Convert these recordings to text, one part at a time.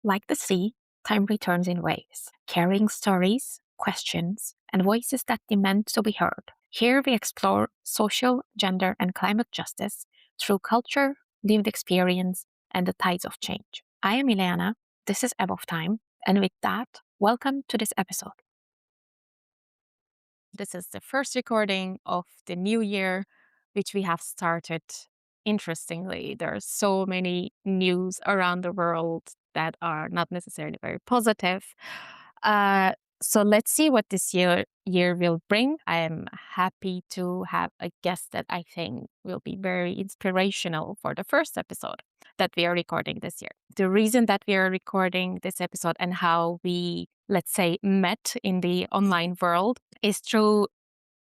Like the sea, time returns in waves, carrying stories, questions, and voices that demand to be heard. Here we explore social, gender, and climate justice through culture, lived experience, and the tides of change. I am Ileana, this is Above Time, and with that, welcome to this episode. This is the first recording of the new year, which we have started. Interestingly, there are so many news around the world that are not necessarily very positive. Uh, so let's see what this year will bring. I am happy to have a guest that I think will be very inspirational for the first episode that we are recording this year. The reason that we are recording this episode and how we, let's say, met in the online world is through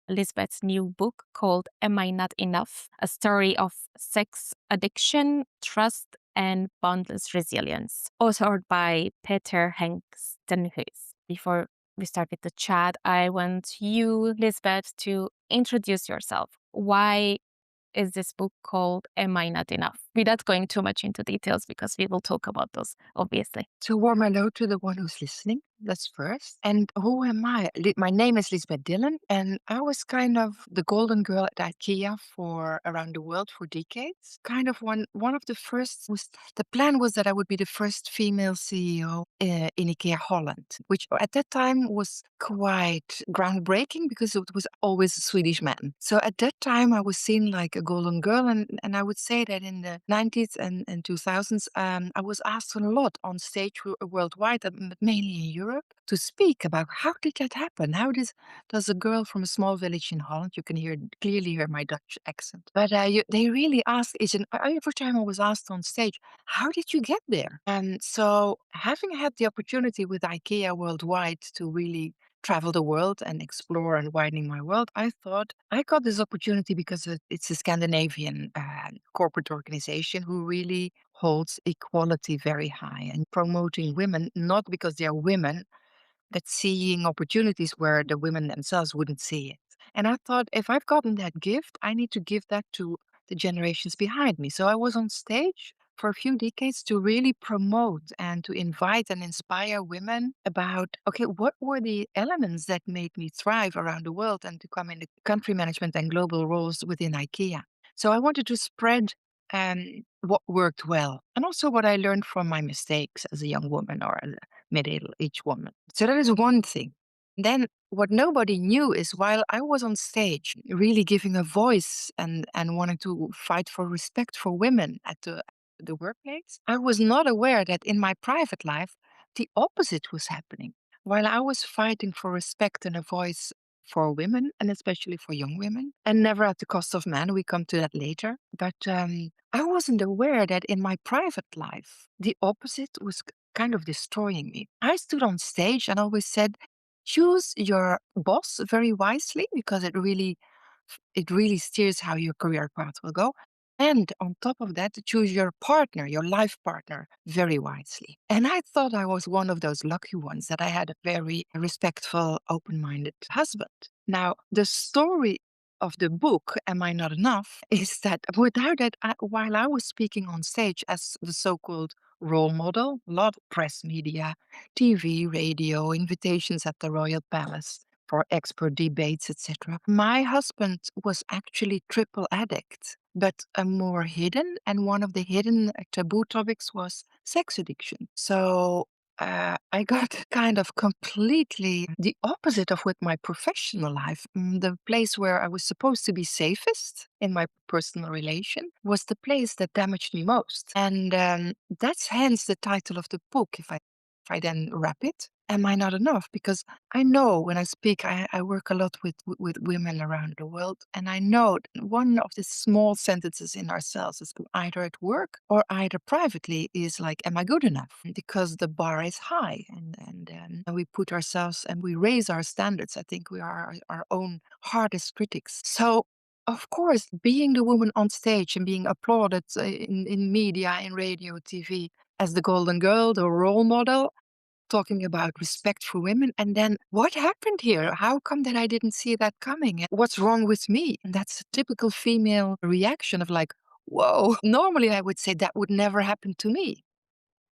Liesbeth's new book called Am I Not Enough? A story of sex addiction, trust, and boundless resilience, authored by Peter Hengstenhuis. Before we start with the chat, I want you, Liesbeth, to introduce yourself. Why is this book called Am I Not Enough? Without going too much into details, because we will talk about those, obviously. So warm hello to the one who's listening. That's first. And who am I? My name is Liesbeth Dillen, and I was kind of the golden girl at IKEA for around the world for decades. Kind of one of the first was the plan was that I would be the first female CEO in IKEA Holland, which at that time was quite groundbreaking because it was always a Swedish man. So at that time I was seen like a golden girl, and I would say that in the 90s and 2000s I was asked a lot on stage worldwide, but mainly in Europe, to speak about how did that happen? Does a girl from a small village in Holland, you can clearly hear my Dutch accent, but they really ask every time I was asked on stage, how did you get there? And so having had the opportunity with IKEA worldwide to really travel the world and explore and widening my world, I thought I got this opportunity because it's a Scandinavian corporate organization who really holds equality very high and promoting women, not because they are women, but seeing opportunities where the women themselves wouldn't see it. And I thought, if I've gotten that gift, I need to give that to the generations behind me. So I was on stage for a few decades to really promote and to invite and inspire women about, okay, what were the elements that made me thrive around the world and to come in the country management and global roles within IKEA. So I wanted to spread what worked well and also what I learned from my mistakes as a young woman or a middle-aged woman. So that is one thing. Then what nobody knew is while I was on stage really giving a voice and wanting to fight for respect for women at the workplace, I was not aware that in my private life, the opposite was happening. While I was fighting for respect and a voice for women, and especially for young women, and never at the cost of men, we come to that later. But I wasn't aware that in my private life, the opposite was kind of destroying me. I stood on stage and always said, choose your boss very wisely because it really steers how your career path will go. And on top of that, choose your partner, your life partner, very wisely. And I thought I was one of those lucky ones that I had a very respectful, open minded husband. Now, the story of the book, Am I Not Enough, is that without that, while I was speaking on stage as the so called role model, a lot of press media, TV, radio, invitations at the Royal Palace for expert debates, etc. My husband was actually triple addict, but a more hidden, and one of the hidden taboo topics was sex addiction. So I got kind of completely the opposite of with my professional life. The place where I was supposed to be safest in my personal relation was the place that damaged me most. And that's hence the title of the book, if I then wrap it. Am I not enough? Because I know when I speak, I work a lot with women around the world. And I know one of the small sentences in ourselves is either at work or either privately is like, am I good enough? Because the bar is high and we put ourselves and we raise our standards. I think we are our own hardest critics. So of course, being the woman on stage and being applauded in media, in radio, TV, as the golden girl, the role model, talking about respect for women. And then what happened here? How come that I didn't see that coming? What's wrong with me? And that's a typical female reaction of like, whoa, normally I would say that would never happen to me.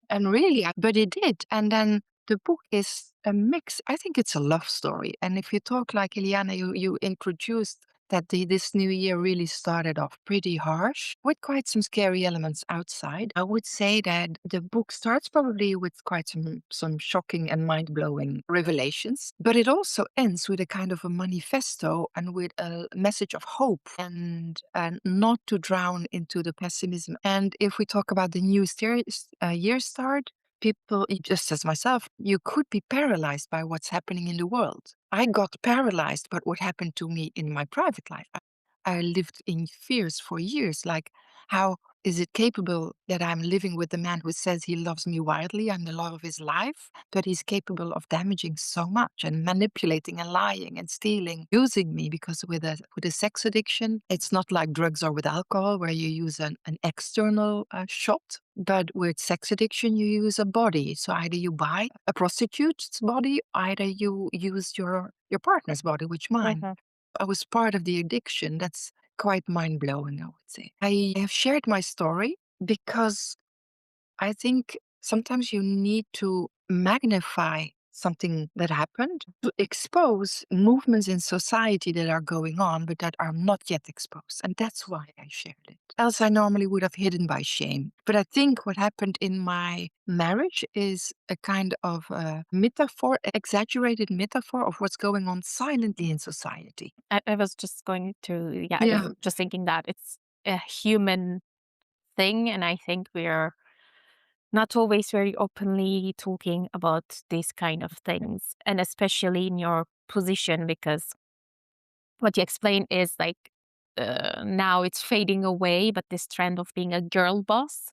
And really, but it did. And then the book is a mix. I think it's a love story. And if you talk like Ileana, you introduced that this new year really started off pretty harsh with quite some scary elements outside. I would say that the book starts probably with quite some shocking and mind blowing revelations, but it also ends with a kind of a manifesto and with a message of hope and not to drown into the pessimism. And if we talk about the new year start, people, just as myself, you could be paralyzed by what's happening in the world. I got paralyzed by what happened to me in my private life. I lived in fears for years, like how is it capable that I'm living with a man who says he loves me wildly and the love of his life, but he's capable of damaging so much and manipulating and lying and stealing, using me because with a sex addiction, it's not like drugs or with alcohol where you use an external shot. But with sex addiction, you use a body. So either you buy a prostitute's body, either you use your partner's body, which mine. Mhm. I was part of the addiction. That's quite mind blowing, I would say. I have shared my story because I think sometimes you need to magnify something that happened to expose movements in society that are going on but that are not yet exposed. And that's why I shared it. Else I normally would have hidden by shame. But I think what happened in my marriage is a kind of metaphor, exaggerated metaphor of what's going on silently in society. I was just going to, yeah, I was Yeah. just thinking that it's a human thing. And I think we're not always very openly talking about these kind of things. And especially in your position, because what you explain is like now it's fading away, but this trend of being a girl boss,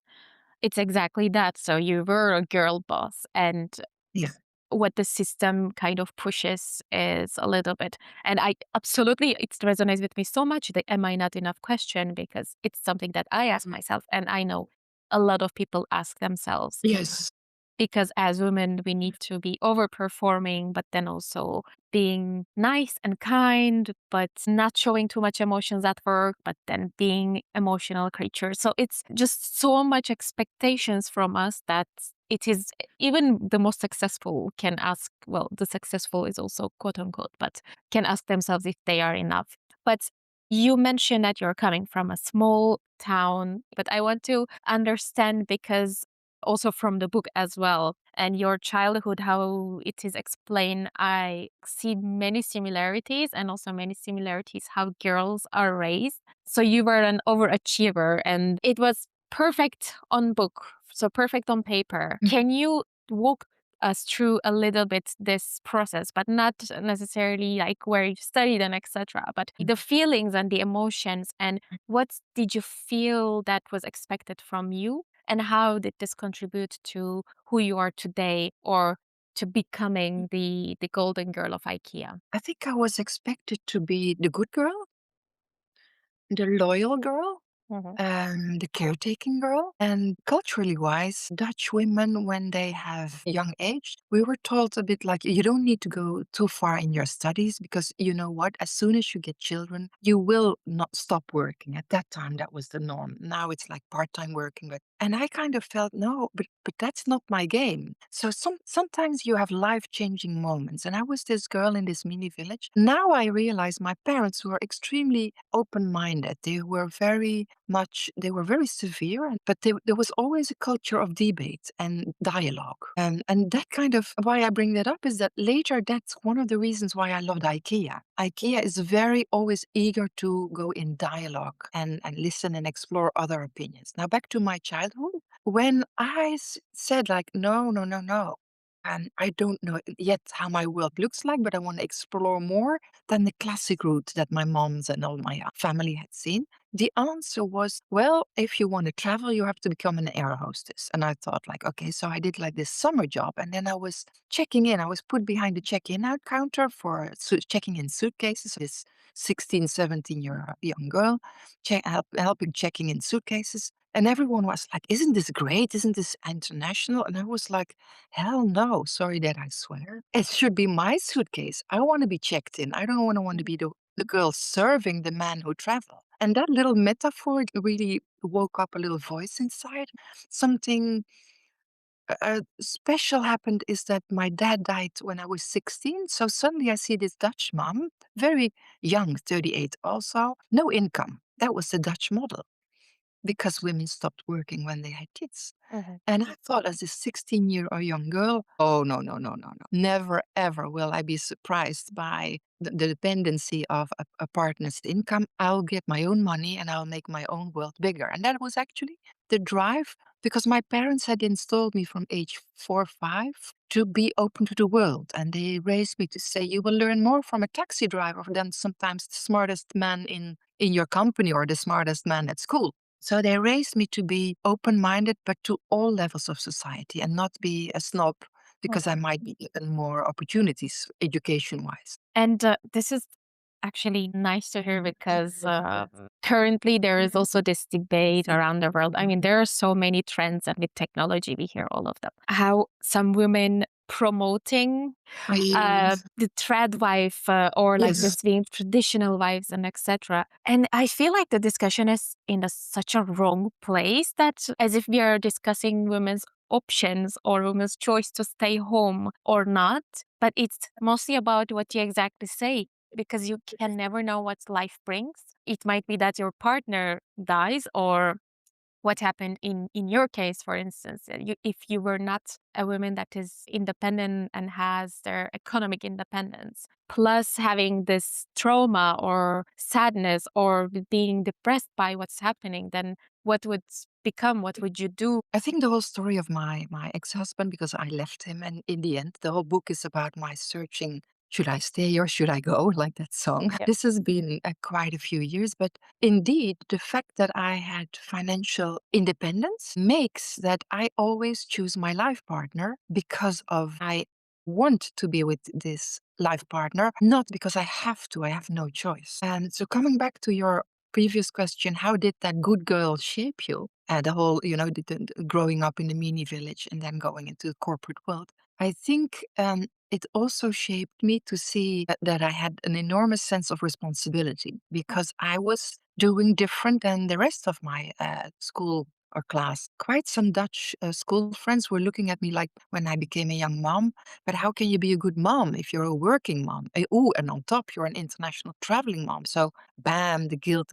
it's exactly that. So you were a girl boss, and Yeah. what the system kind of pushes is a little bit. And I absolutely, it resonates with me so much, the am I not enough question, because it's something that I ask myself, and I know a lot of people ask themselves, Yes. because as women we need to be overperforming, but then also being nice and kind but not showing too much emotions at work, but then being emotional creatures. So it's just so much expectations from us that it is, even the most successful can ask, well, the successful is also quote unquote, but can ask themselves if they are enough. But you mentioned that you're coming from a small town, but I want to understand, because also from the book as well, and your childhood, how it is explained, I see many similarities, and also many similarities how girls are raised. So you were an overachiever, and it was perfect on book, so perfect on paper. Can you walk us through a little bit this process, but not necessarily like where you studied and etc., but the feelings and the emotions, and what did you feel that was expected from you, and how did this contribute to who you are today, or to becoming the golden girl of IKEA? I think I was expected to be the good girl, the loyal girl, Mhm. the caretaking girl. And culturally wise, Dutch women, when they have young age, we were told a bit like you don't need to go too far in your studies because you know what? As soon as you get children, you will not stop working. At that time, that was the norm. Now it's like part time working. But and I kind of felt no, but that's not my game. So sometimes you have life changing moments. And I was this girl in this mini village. Now I realize my parents were extremely open minded. They were very much, they were very severe, but there was always a culture of debate and dialogue. And that kind of why I bring that up is that later that's one of the reasons why I loved IKEA. IKEA is very always eager to go in dialogue and listen and explore other opinions. Now back to my childhood, when I said like, no, no, no, no. And I don't know yet how my world looks like, but I want to explore more than the classic route that my moms and all my family had seen. The answer was, well, if you want to travel, you have to become an air hostess. And I thought, like, okay, so I did like this summer job. And then I was checking in. I was put behind the check-in out counter for checking in suitcases. This 16, 17-year young girl, helping checking in suitcases. And everyone was like, isn't this great? Isn't this international? And I was like, hell no. Sorry that I swear. It should be my suitcase. I want to be checked in. I don't want to be the girl serving the man who traveled. And that little metaphor really woke up a little voice inside. Something special happened is that my dad died when I was 16. So suddenly I see this Dutch mom, very young, 38 also, no income. That was the Dutch model because women stopped working when they had kids. Mhm. And I thought, as a 16-year or young girl, oh, no, no, no, no, no. Never, ever will I be surprised by the dependency of a partner's income. I'll get my own money and I'll make my own world bigger. And that was actually the drive because my parents had installed me from age 4 or 5 to be open to the world. And they raised me to say, you will learn more from a taxi driver than sometimes the smartest man in your company or the smartest man at school. So they raised me to be open minded, but to all levels of society and not be a snob because I Mhm. might be given more opportunities education wise. And this is actually nice to hear because currently there is also this debate around the world. I mean, there are so many trends, and with technology, we hear all of them. How some women promoting Yes. the trad wife or like Yes. this being traditional wives and etc. And I feel like the discussion is in such a wrong place that as if we are discussing women's options or women's choice to stay home or not, but it's mostly about what you exactly say because you can never know what life brings. It might be that your partner dies or what happened in your case, for instance, if you were not a woman that is independent and has their economic independence, plus having this trauma or sadness or being depressed by what's happening, then what would become? What would you do? I think the whole story of my ex-husband, because I left him, and in the end, the whole book is about my searching. Should I stay or should I go? Like that song. Yeah. This has been quite a few years, but indeed, the fact that I had financial independence makes that I always choose my life partner because of I want to be with this life partner, not because I have to. I have no choice. And so, coming back to your previous question, how did that good girl shape you? The whole, growing up in the mini village and then going into the corporate world. I think it also shaped me to see that I had an enormous sense of responsibility because I was doing different than the rest of my school or class. Quite some Dutch school friends were looking at me like when I became a young mom, but how can you be a good mom if you're a working mom? Oh, and on top, you're an international traveling mom. So, bam, the guilt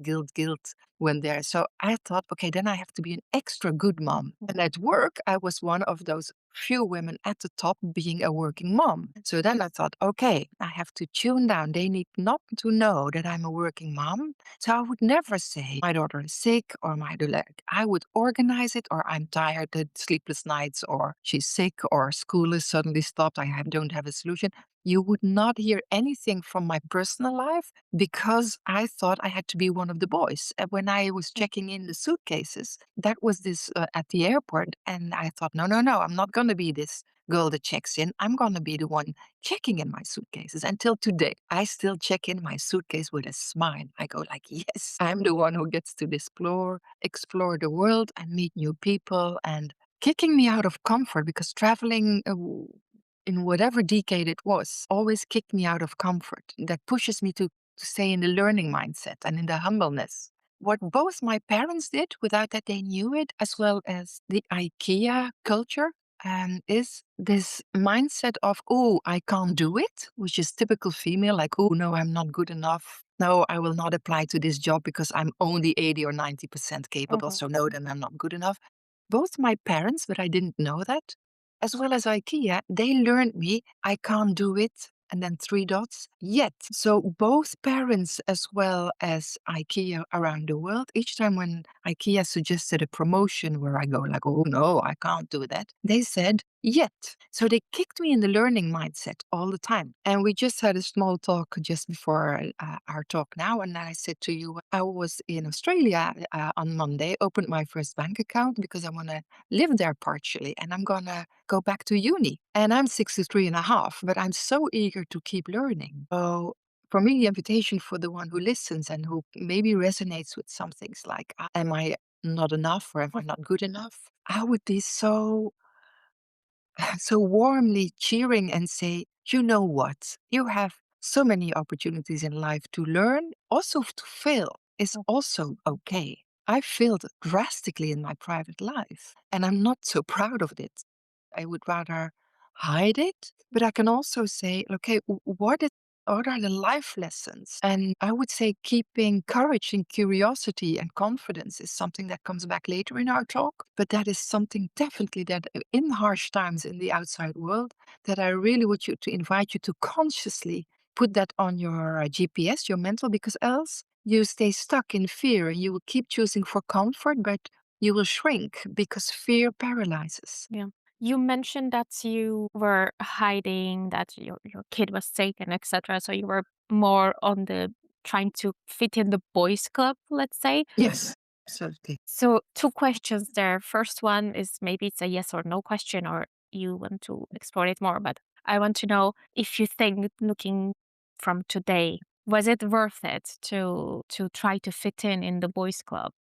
went there. So I thought, okay, then I have to be an extra good mom. And at work, I was one of those few women at the top being a working mom. So then I thought, okay, I have to tune down. They need not to know that I'm a working mom. So I would never say my daughter is sick or my daughter. I would organize it or I'm tired, the sleepless nights, or she's sick or school is suddenly stopped. don't have a solution. You would not hear anything from my personal life because I thought I had to be one of the boys. When I was checking in the suitcases, that was this at the airport. And I thought, no, no, no, I'm not going to be this girl that checks in. I'm going to be the one checking in my suitcases. Until today, I still check in my suitcase with a smile. I go like, yes, I'm the one who gets to explore the world and meet new people and kicking me out of comfort because traveling in whatever decade it was, always kicked me out of comfort. That pushes me to stay in the learning mindset and in the humbleness. What both my parents did without that they knew it, as well as the IKEA culture, is this mindset of, oh, I can't do it, which is typical female, like, oh, no, I'm not good enough. No, I will not apply to this job because I'm only 80 or 90% capable. Mhm. So, no, then I'm not good enough. Both my parents, but I didn't know that, as well as IKEA, they learned me I can't do it and then three dots yet. So both parents as well as IKEA around the world, each time when IKEA suggested a promotion where I go like, oh no, I can't do that, they said yet. So they kicked me in the learning mindset all the time. And we just had a small talk just before our talk now. And I said to you, I was in Australia on Monday, opened my first bank account because I want to live there partially and I'm going to go back to uni. And I'm 63 and a half, but I'm so eager to keep learning. So for me, the invitation for the one who listens and who maybe resonates with some things like, am I not enough or am I not good enough? I would be so, so warmly cheering and say, you know what? You have so many opportunities in life to learn, also to fail is also okay. I failed drastically in my private life and I'm not so proud of it. I would rather hide it, but I can also say, okay, what are the life lessons? And I would say keeping courage and curiosity and confidence is something that comes back later in our talk. But that is something definitely that in harsh times in the outside world, that I really would you to invite you to consciously put that on your GPS, your mental, because else you stay stuck in fear. You will keep choosing for comfort, but you will shrink because fear paralyzes. Yeah. You mentioned that you were hiding, that your kid was sick and etc. So you were more on the trying to fit in the boys' club, let's say. Yes, absolutely. So two questions there. First one is maybe it's a yes or no question, or you want to explore it more. But I want to know if you think, looking from today, was it worth it to try to fit in the boys' club?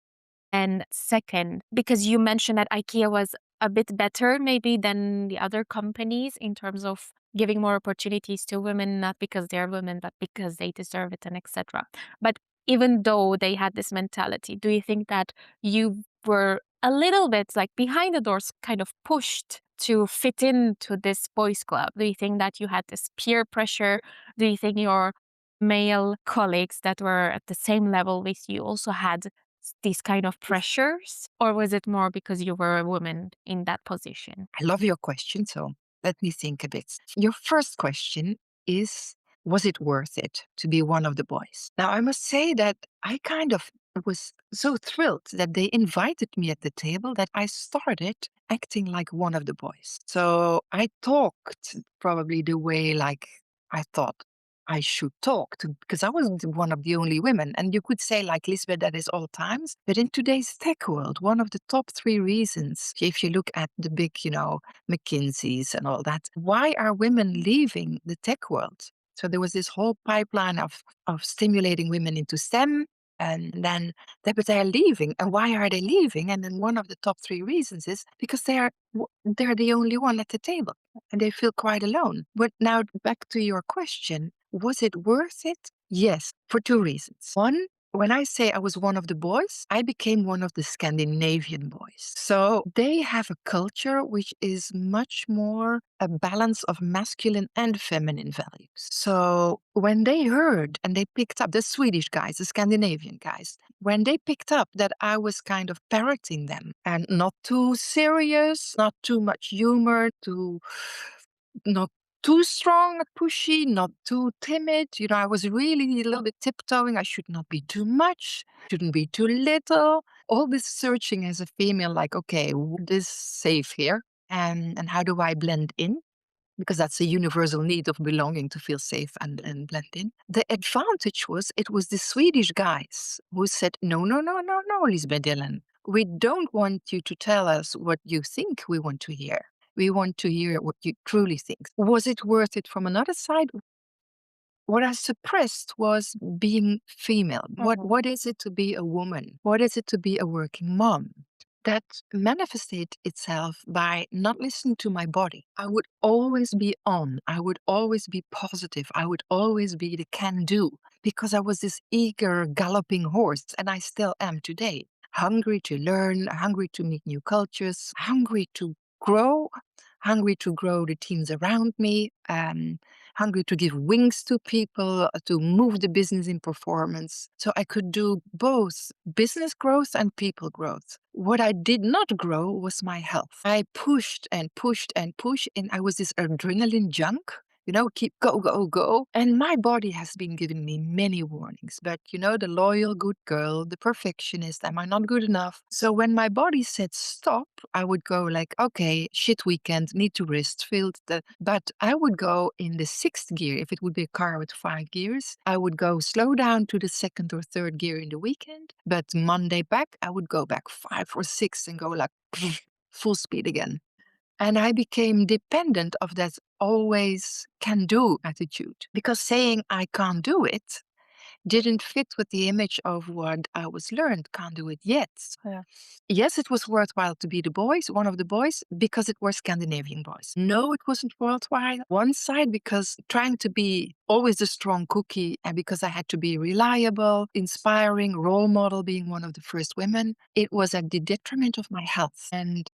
And second, because you mentioned that IKEA was a bit better maybe than the other companies in terms of giving more opportunities to women, not because they're women, but because they deserve it and etc. But even though they had this mentality, do you think that you were a little bit like behind the doors, kind of pushed to fit into this boys' club? Do you think that you had this peer pressure? Do you think your male colleagues that were at the same level with you also had these kind of pressures, or was it more because you were a woman in that position? I love your question. So let me think a bit. Your first question is, was it worth it to be one of the boys? Now, I must say that I kind of was so thrilled that they invited me at the table that I started acting like one of the boys. So I talked probably the way like I thought I should talk to, because I wasn't one of the only women. And you could say, like Lisbeth, that is all times. But in today's tech world, one of the top three reasons, if you look at the big, McKinsey's and all that, why are women leaving the tech world? So there was this whole pipeline of stimulating women into STEM. And then but they are leaving. And why are they leaving? And then one of the top three reasons is because they're the only one at the table and they feel quite alone. But now back to your question, was it worth it? Yes, for two reasons. One, when I say I was one of the boys, I became one of the Scandinavian boys. So they have a culture which is much more a balance of masculine and feminine values. So when they heard and they picked up the Swedish guys, the Scandinavian guys, when they picked up that I was kind of parroting them and not too serious, not too much humor, not too strong, pushy, not too timid. I was really a little bit tiptoeing. I should not be too much, shouldn't be too little. All this searching as a female, like, okay, what is safe here? And how do I blend in? Because that's a universal need of belonging to feel safe and blend in. The advantage was it was the Swedish guys who said, no, no, no, no, no, Lisbeth Dillen. We don't want you to tell us what you think we want to hear. We want to hear what you truly think. Was it worth it from another side? What I suppressed was being female. Mhm. What is it to be a woman? What is it to be a working mom? That manifested itself by not listening to my body. I would always be on. I would always be positive. I would always be the can do because I was this eager, galloping horse, and I still am today. Hungry to learn, hungry to meet new cultures, hungry to grow, hungry to grow the teams around me, hungry to give wings to people, to move the business in performance. So I could do both business growth and people growth. What I did not grow was my health. I pushed and pushed and pushed, and I was this adrenaline junk. Keep go, go, go. And my body has been giving me many warnings. But, the loyal, good girl, the perfectionist, am I not good enough? So when my body said stop, I would go like, okay, shit weekend, need to rest, filled the. But I would go in the sixth gear. If it would be a car with 5 gears, I would go slow down to the second or third gear in the weekend. But Monday back, I would go back 5 or 6 and go like full speed again. And I became dependent of that always can do attitude because saying I can't do it didn't fit with the image of what I was learned, can't do it yet. Yeah. Yes, it was worthwhile to be the boys, one of the boys, because it were Scandinavian boys. No, it wasn't worthwhile. One side, because trying to be always the strong cookie, and because I had to be reliable, inspiring, role model, being one of the first women, it was at the detriment of my health. And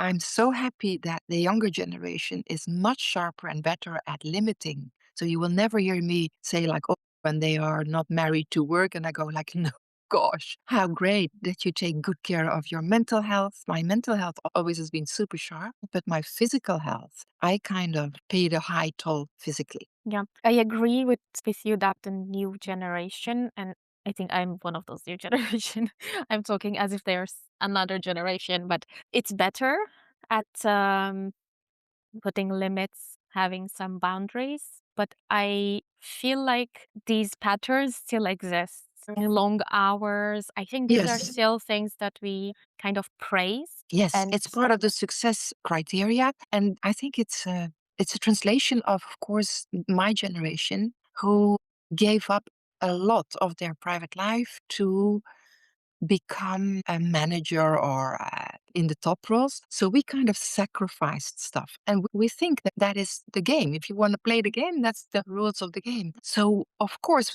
I'm so happy that the younger generation is much sharper and better at limiting. So you will never hear me say like, oh, when they are not married to work, and I go like, no, gosh, how great that you take good care of your mental health. My mental health always has been super sharp, but my physical health, I kind of paid a high toll physically. Yeah, I agree with you that the new generation, and I think I'm one of those new generation. I'm talking as if there's another generation, but it's better at putting limits, having some boundaries. But I feel like these patterns still exist. Long hours. I think these are Yes. still things that we kind of praise. Yes, And it's part of the success criteria, and I think it's a translation of course, my generation who gave up a lot of their private life to become a manager or in the top roles. So we kind of sacrificed stuff. And we think that that is the game. If you want to play the game, that's the rules of the game. So, of course,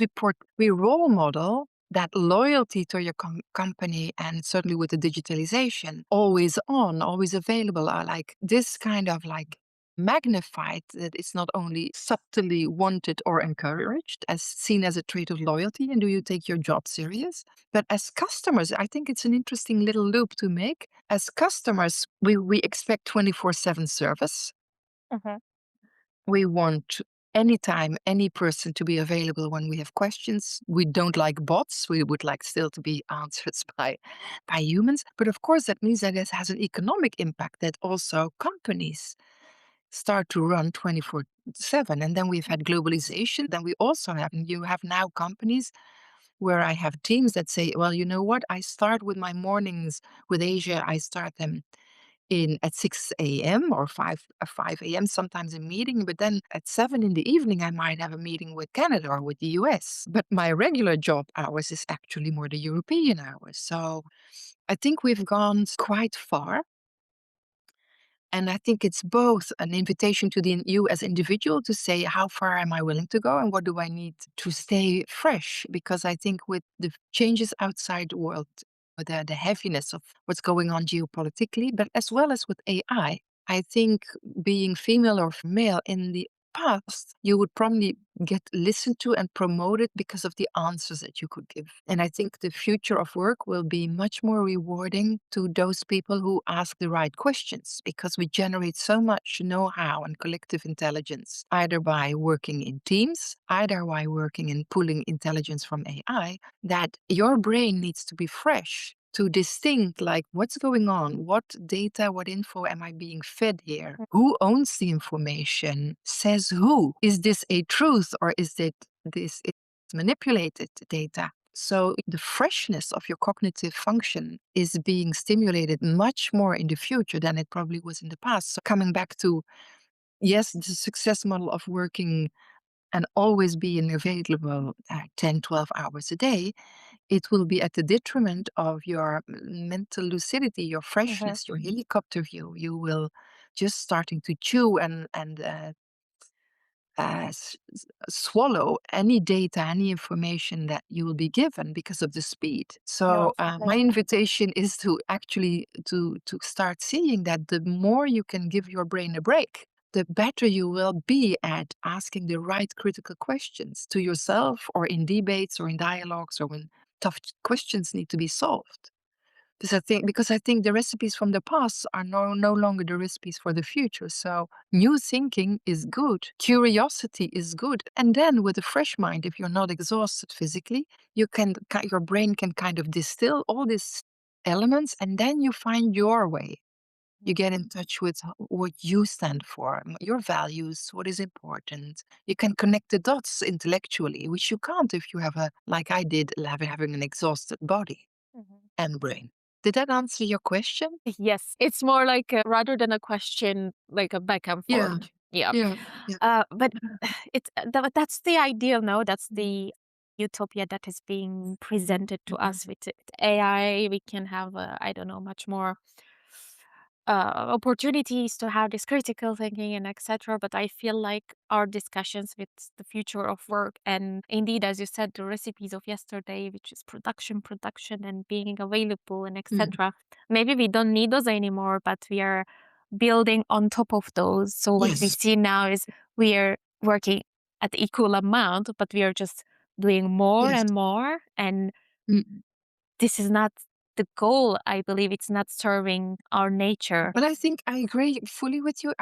we role model that loyalty to your company, and certainly with the digitalization, always on, always available, are like this kind of like magnified, that it's not only subtly wanted or encouraged as seen as a trait of loyalty and do you take your job serious, but as customers, I think it's an interesting little loop to make. As customers, we expect 24/7 service. mhm, We want anytime, any person to be available when we have questions. We don't like bots. We would like still to be answered by humans. But of course, that means that it has an economic impact that also companies start to run 24/7. And then we've had globalization. Then we also have, you have now companies where I have teams that say, well, you know what? I start with my mornings with Asia. I start them in at 6 a.m. or 5 a.m., sometimes a meeting, but then at 7 in the evening, I might have a meeting with Canada or with the US. But my regular job hours is actually more the European hours. So I think we've gone quite far. And I think it's both an invitation to you as individual to say, how far am I willing to go and what do I need to stay fresh? Because I think with the changes outside the world, with the heaviness of what's going on geopolitically, but as well as with AI, I think being female or male in the past, you would probably get listened to and promoted because of the answers that you could give. And I think the future of work will be much more rewarding to those people who ask the right questions because we generate so much know how and collective intelligence, either by working in teams, either by working and pulling intelligence from AI, that your brain needs to be fresh to distinct like what's going on, what data, what info am I being fed here, who owns the information, says who, is this a truth or is it this is manipulated data. So the freshness of your cognitive function is being stimulated much more in the future than it probably was in the past. So coming back to, yes, the success model of working and always being available 10, 12 hours a day, it will be at the detriment of your mental lucidity, your mhm. freshness, your helicopter view. You will just starting to chew and swallow any data, any information that you will be given because of the speed. No, So my exactly. invitation is to actually to start seeing that the more you can give your brain a break, the better you will be at asking the right critical questions to yourself or in debates or in dialogues or when tough questions need to be solved. Because I think the recipes from the past are no longer the recipes for the future. So new thinking is good, curiosity is good, and then with a fresh mind, if you're not exhausted physically, your brain can kind of distill all these elements, and then you find your way. You get in touch with what you stand for, your values, what is important. You can connect the dots intellectually, which you can't if you have like I did, having an exhausted body Mhm. and brain. Did that answer your question? Yes, it's more like rather than a question, like a back and forth. Yeah, Yeah. yeah, yeah. But it's that's the ideal, no? That's the utopia that is being presented to us with AI. We can have, I don't know, much more opportunities to have this critical thinking and etc. But I feel like our discussions with the future of work and indeed, as you said, the recipes of yesterday, which is production, production, and being available and Mm. etc. Maybe we don't need those anymore, but we are building on top of those. So what we Yes. see now is we are working at the equal amount, but we are just doing more Yes. and more. And Mm. this is not the goal. I believe it's not serving our nature. But I think I agree fully with you.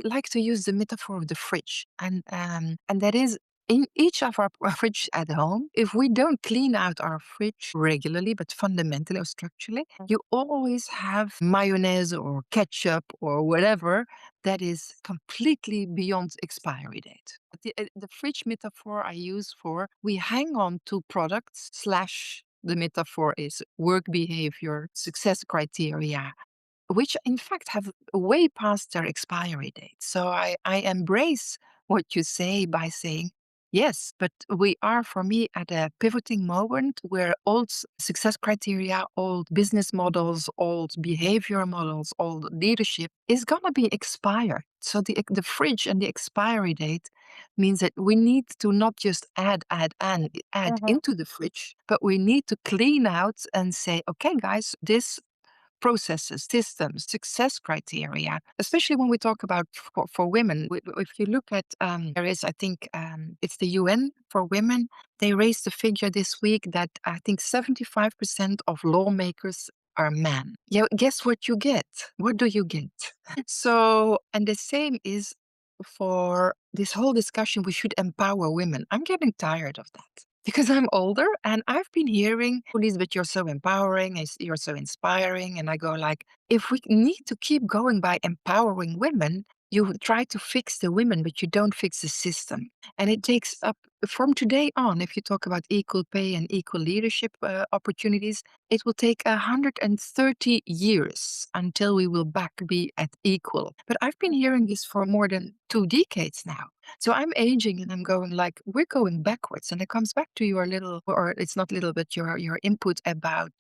Like to use the metaphor of the fridge, and that is in each of our fridge at home. If we don't clean out our fridge regularly, but fundamentally or structurally, you always have mayonnaise or ketchup or whatever that is completely beyond expiry date. The fridge metaphor I use for we hang on to products slash the metaphor is work behavior, success criteria, which in fact have way past their expiry date. So I embrace what you say by saying, yes, but we are, for me, at a pivoting moment where old success criteria, old business models, old behavior models, old leadership is going to be expired. So the fridge and the expiry date means that we need to not just add Mhm, into the fridge, but we need to clean out and say, okay, guys, this processes, systems, success criteria, especially when we talk about for women. If you look at, there is, I think, it's the UN for women, they raised the figure this week that I think 75% of lawmakers are men. Yeah, guess what you get? What do you get? So, and the same is for this whole discussion, we should empower women. I'm getting tired of that because I'm older and I've been hearing, "Oh, Lisbeth, you're so empowering, you're so inspiring." And I go like, if we need to keep going by empowering women, you try to fix the women, but you don't fix the system. And it takes up from today on, if you talk about equal pay and equal leadership opportunities, it will take 130 years until we will back be at equal. But I've been hearing this for more than 2 decades now. So I'm aging and I'm going like, we're going backwards. And it comes back to your little, or it's not little, but your input about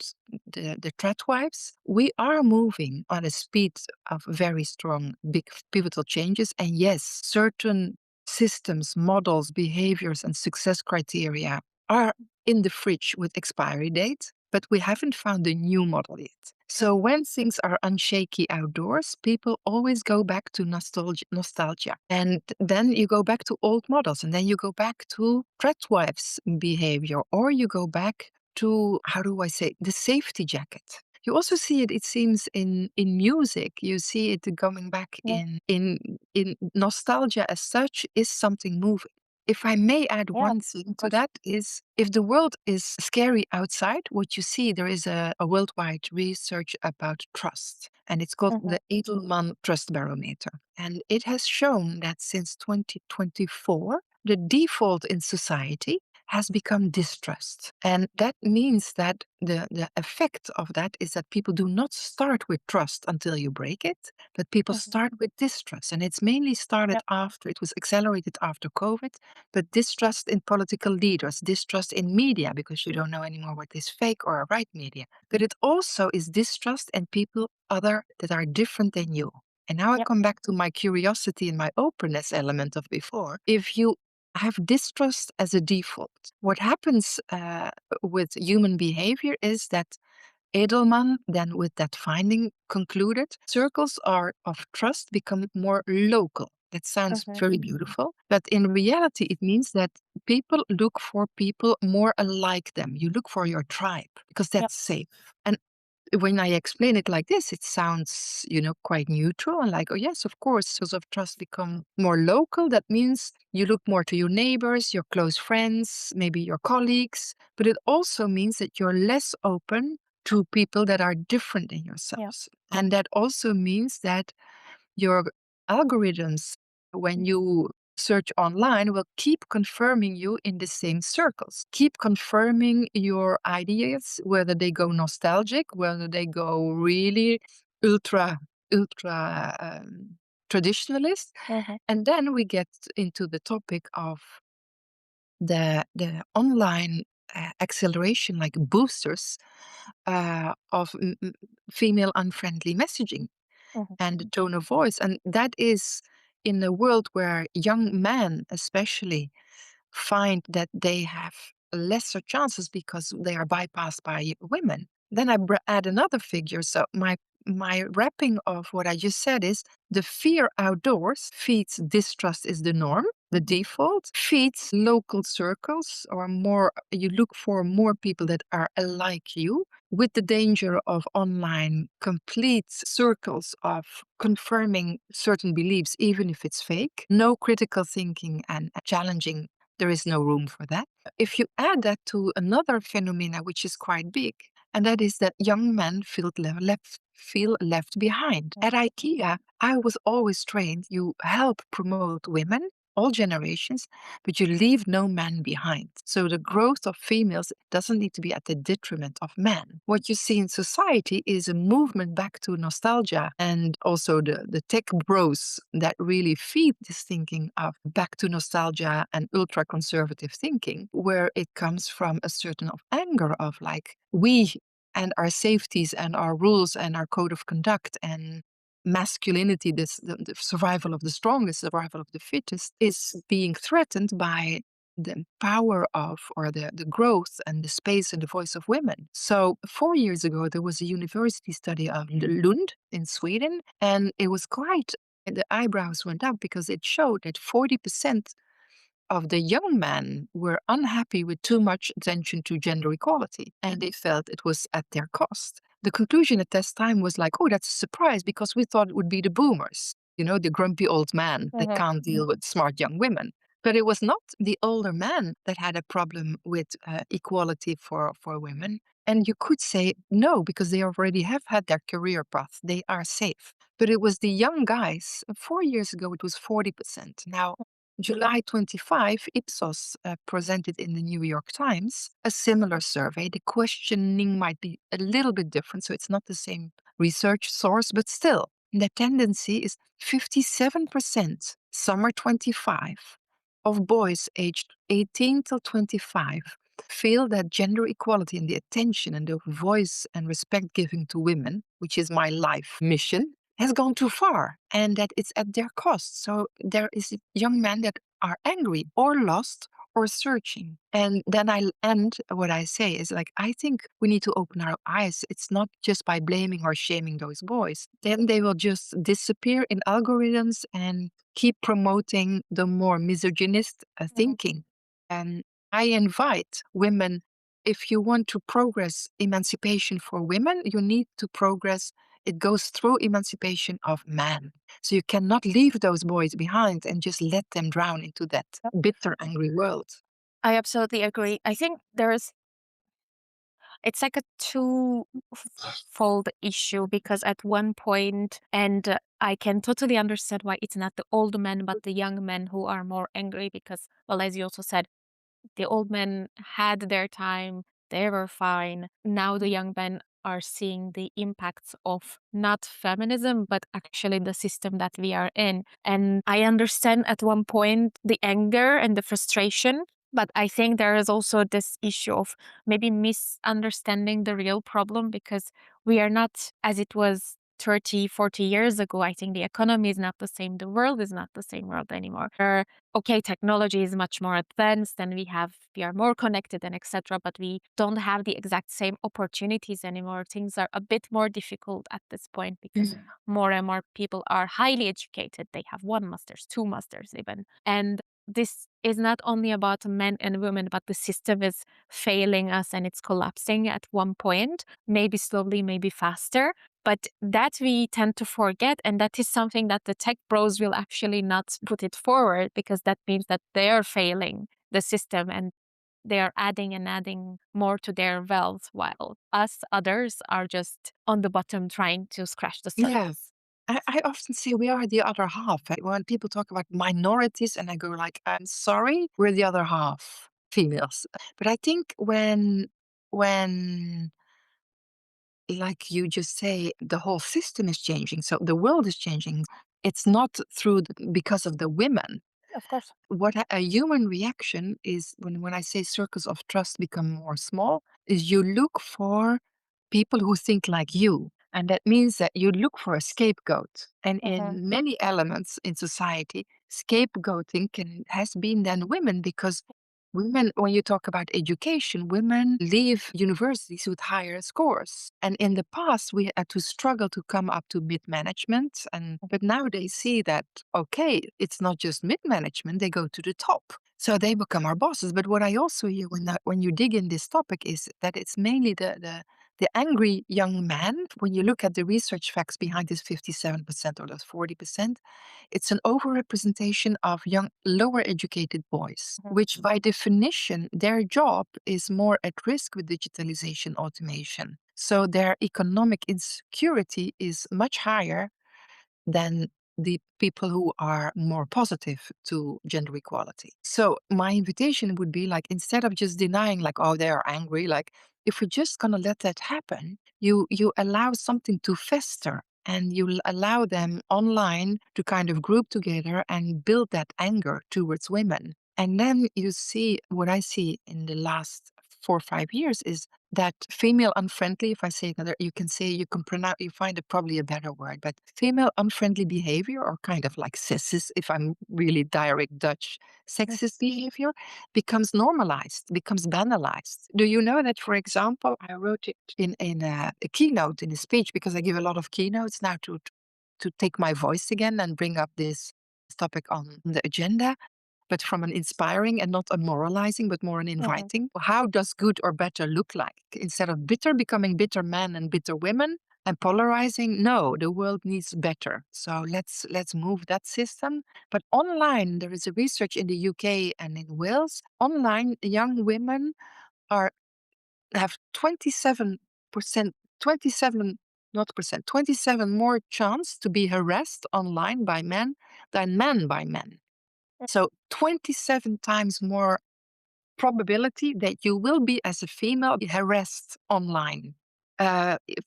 the tradwives. We are moving on a speed of very strong, big pivotal changes. And yes, certain systems, models, behaviors, and success criteria are in the fridge with expiry date, but we haven't found a new model yet. So mhm. when things are unshaky outdoors, people always go back to nostalgia. And then you go back to old models, and then you go back to tradwives behavior, or you go back to, how do I say, the safety jacket. You also see it, it seems, in music. You see it coming back Yeah, in nostalgia as such is something moving. If I may add yeah, one thing of to course. that is if the world is scary outside, what you see, there is a worldwide research about trust, and it's called Mhm, the Edelman Trust Barometer. And it has shown that since 2024, the default in society has become distrust. And that means that the effect of that is that people do not start with trust until you break it, but people mhm. start with distrust. And it's mainly started Yeah, after, it was accelerated after COVID, but distrust in political leaders, distrust in media, because you don't know anymore what is fake or right media. But it also is distrust in people other that are different than you. And now I yeah, come back to my curiosity and my openness element of before. If you have distrust as a default, what happens with human behavior is that Edelman, then with that finding, concluded circles are of trust become more local. That sounds mhm, very beautiful, but in reality, it means that people look for people more alike them. You look for your tribe because yeah, that's safe. And when I explain it like this, it sounds, quite neutral and like, oh, yes, of course, sources of trust become more local. That means you look more to your neighbors, your close friends, maybe your colleagues. But it also means that you're less open to people that are different than yeah, yourselves. And that also means that your algorithms, when you search online, will keep confirming you in the same circles, keep confirming your ideas, whether they go nostalgic, whether they go really ultra, ultra traditionalist. mhm, And then we get into the topic of the online acceleration, like boosters of female unfriendly messaging. Mhm. and the tone of voice. And that is in a world where young men, especially, find that they have lesser chances because they are bypassed by women. Then add another figure. So my wrapping of what I just said is the fear outdoors feeds distrust is the norm. The default feeds local circles, or more, you look for more people that are alike you, with the danger of online complete circles of confirming certain beliefs, even if it's fake. No critical thinking and challenging, there is no room for that. If you add that to another phenomena which is quite big, and that is that young men feel left behind. At IKEA, I was always trained you help promote women, all generations, but you leave no man behind. So the growth of females doesn't need to be at the detriment of men. What you see in society is a movement back to nostalgia, and also the tech bros that really feed this thinking of back to nostalgia and ultra conservative thinking, where it comes from a certain of anger of like, we and our safeties and our rules and our code of conduct and masculinity, the survival of the strongest, survival of the fittest, is being threatened by the power of, or the growth and the space and the voice of women. So 4 years ago, there was a university study of Lund in Sweden, and it was quite, the eyebrows went up because it showed that 40% of the young men were unhappy with too much attention to gender equality, and they felt it was at their cost. The conclusion at this time was like, oh, that's a surprise because we thought it would be the boomers, the grumpy old man that Mhm. can't deal with smart young women. But it was not the older men that had a problem with equality for women. And you could say no, because they already have had their career path. They are safe. But it was the young guys. 4 years ago, it was 40%. Now, July 25, Ipsos presented in the New York Times a similar survey. The questioning might be a little bit different, so it's not the same research source, but still, the tendency is 57% summer 25 of boys aged 18 till 25 feel that gender equality and the attention and the voice and respect giving to women, which is my life mission, has gone too far and that it's at their cost. So there is young men that are angry or lost or searching. And then I end what I say is like, I think we need to open our eyes. It's not just by blaming or shaming those boys. Then they will just disappear in algorithms and keep promoting the more misogynist Mhm. thinking. And I invite women, if you want to progress emancipation for women, you need to progress, it goes through emancipation of man. So you cannot leave those boys behind and just let them drown into that Yep. bitter, angry world. I absolutely agree. I think it's like a two-fold issue because at one point, and I can totally understand why it's not the old men, but the young men who are more angry because, well, as you also said, the old men had their time, they were fine. Now the young men are seeing the impacts of not feminism, but actually the system that we are in. And I understand at one point the anger and the frustration, but I think there is also this issue of maybe misunderstanding the real problem because we are not as it was 30, 40 years ago. I think the economy is not the same. The world is not the same world anymore. Okay, technology is much more advanced and we are more connected and etc. But we don't have the exact same opportunities anymore. Things are a bit more difficult at this point because more and more people are highly educated. They have one master's, two masters even. And this is not only about men and women, but the system is failing us and it's collapsing at one point, maybe slowly, maybe faster. But that we tend to forget, and that is something that the tech bros will actually not put it forward because that means that they're failing the system and they are adding and adding more to their wealth while us others are just on the bottom trying to scratch the Yeah. surface. I often say we are the other half. When people talk about minorities, and I go like, I'm sorry, we're the other half, females. But I think when like you just say, the whole system is changing, so the world is changing. It's not because of the women. Of course. What a human reaction is when I say circles of trust become more small, is you look for people who think like you. And that means that you look for a scapegoat. And Mhm. in many elements in society, scapegoating has been then women, because women, when you talk about education, women leave universities with higher scores. And in the past, we had to struggle to come up to mid management. But now they see that, okay, it's not just mid management, they go to the top. So they become our bosses. But what I also hear when you dig in this topic is that it's mainly the angry young man. When you look at the research facts behind this 57% or this 40%, it's an overrepresentation of young, lower educated boys, Mhm. which by definition, their job is more at risk with digitalization automation. So their economic insecurity is much higher than the people who are more positive to gender equality. So my invitation would be like, instead of just denying like, oh, they are angry, like if we're just gonna let that happen, you allow something to fester, and you allow them online to kind of group together and build that anger towards women. And then you see what I see in the last 4 or 5 years is that female unfriendly, if I say that, you can say, you can pronounce, you find it probably a better word, but female unfriendly behavior, or kind of like sexist, if I'm really direct Dutch, sexist behavior becomes normalized, becomes banalized. Do you know that, for example, I wrote it in a keynote, in a speech, because I give a lot of keynotes now to take my voice again and bring up this topic on the agenda, but from an inspiring and not a moralizing, but more an Mhm. inviting. How does good or better look like? Instead of bitter becoming bitter men and bitter women and polarizing, no, the world needs better. So let's move that system. But online, there is a research in the UK and in Wales. Online, young women are have 27%, 27 not percent, 27 more chance to be harassed online by men than men by men. So 27 times more probability that you will be, as a female, be harassed online.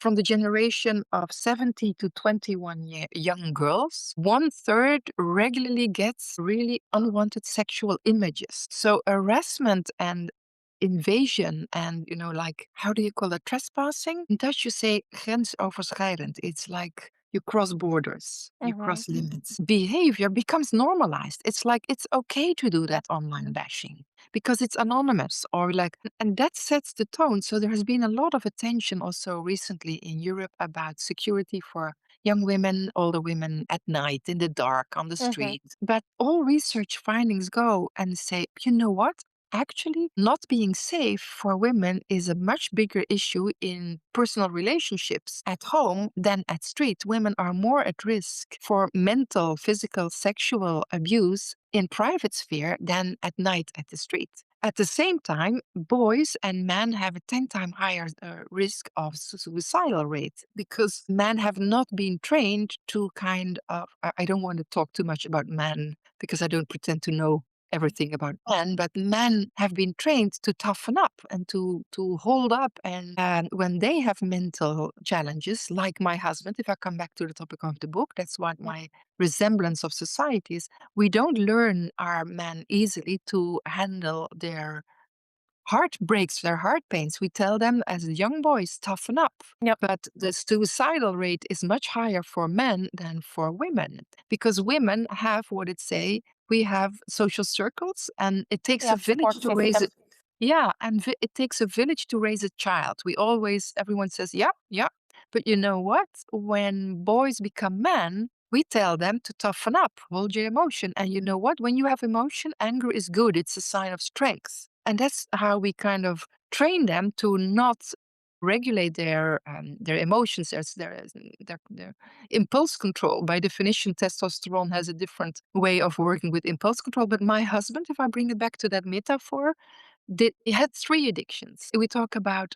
From the generation of 70 to 21 young girls, one third regularly gets really unwanted sexual images. So harassment and invasion and, like, how do you call it? Trespassing? In Dutch, you say grensoverschrijdend. It's like you cross borders, you Mhm. cross limits. Behavior becomes normalized. It's like it's okay to do that online bashing because it's anonymous, or like, and that sets the tone. So there has been a lot of attention also recently in Europe about security for young women, older women at night, in the dark, on the Mhm. street. But all research findings go and say, you know what? Actually, not being safe for women is a much bigger issue in personal relationships at home than at street. Women are more at risk for mental, physical, sexual abuse in private sphere than at night at the street. At the same time, boys and men have a 10 times higher risk of suicidal rate, because men have not been trained to kind of, I don't want to talk too much about men because I don't pretend to know everything about men, but men have been trained to toughen up and to hold up. And when they have mental challenges, like my husband, if I come back to the topic of the book, that's what my resemblance of society is. We don't learn our men easily to handle their heartbreaks, their heart pains. We tell them as young boys, toughen up. Yep. But the suicidal rate is much higher for men than for women, because women have what it say, we have social circles, and it takes a Yep. village Support to raise system. it. Yeah, and it takes a village to raise a child. We always, everyone says, yeah, yeah. But you know what? When boys become men, we tell them to toughen up, hold your emotion. And you know what? When you have emotion, anger is good. It's a sign of strength. And that's how we kind of train them to not regulate their emotions, their impulse control. By definition, testosterone has a different way of working with impulse control. But my husband, if I bring it back to that metaphor, he had three addictions. We talk about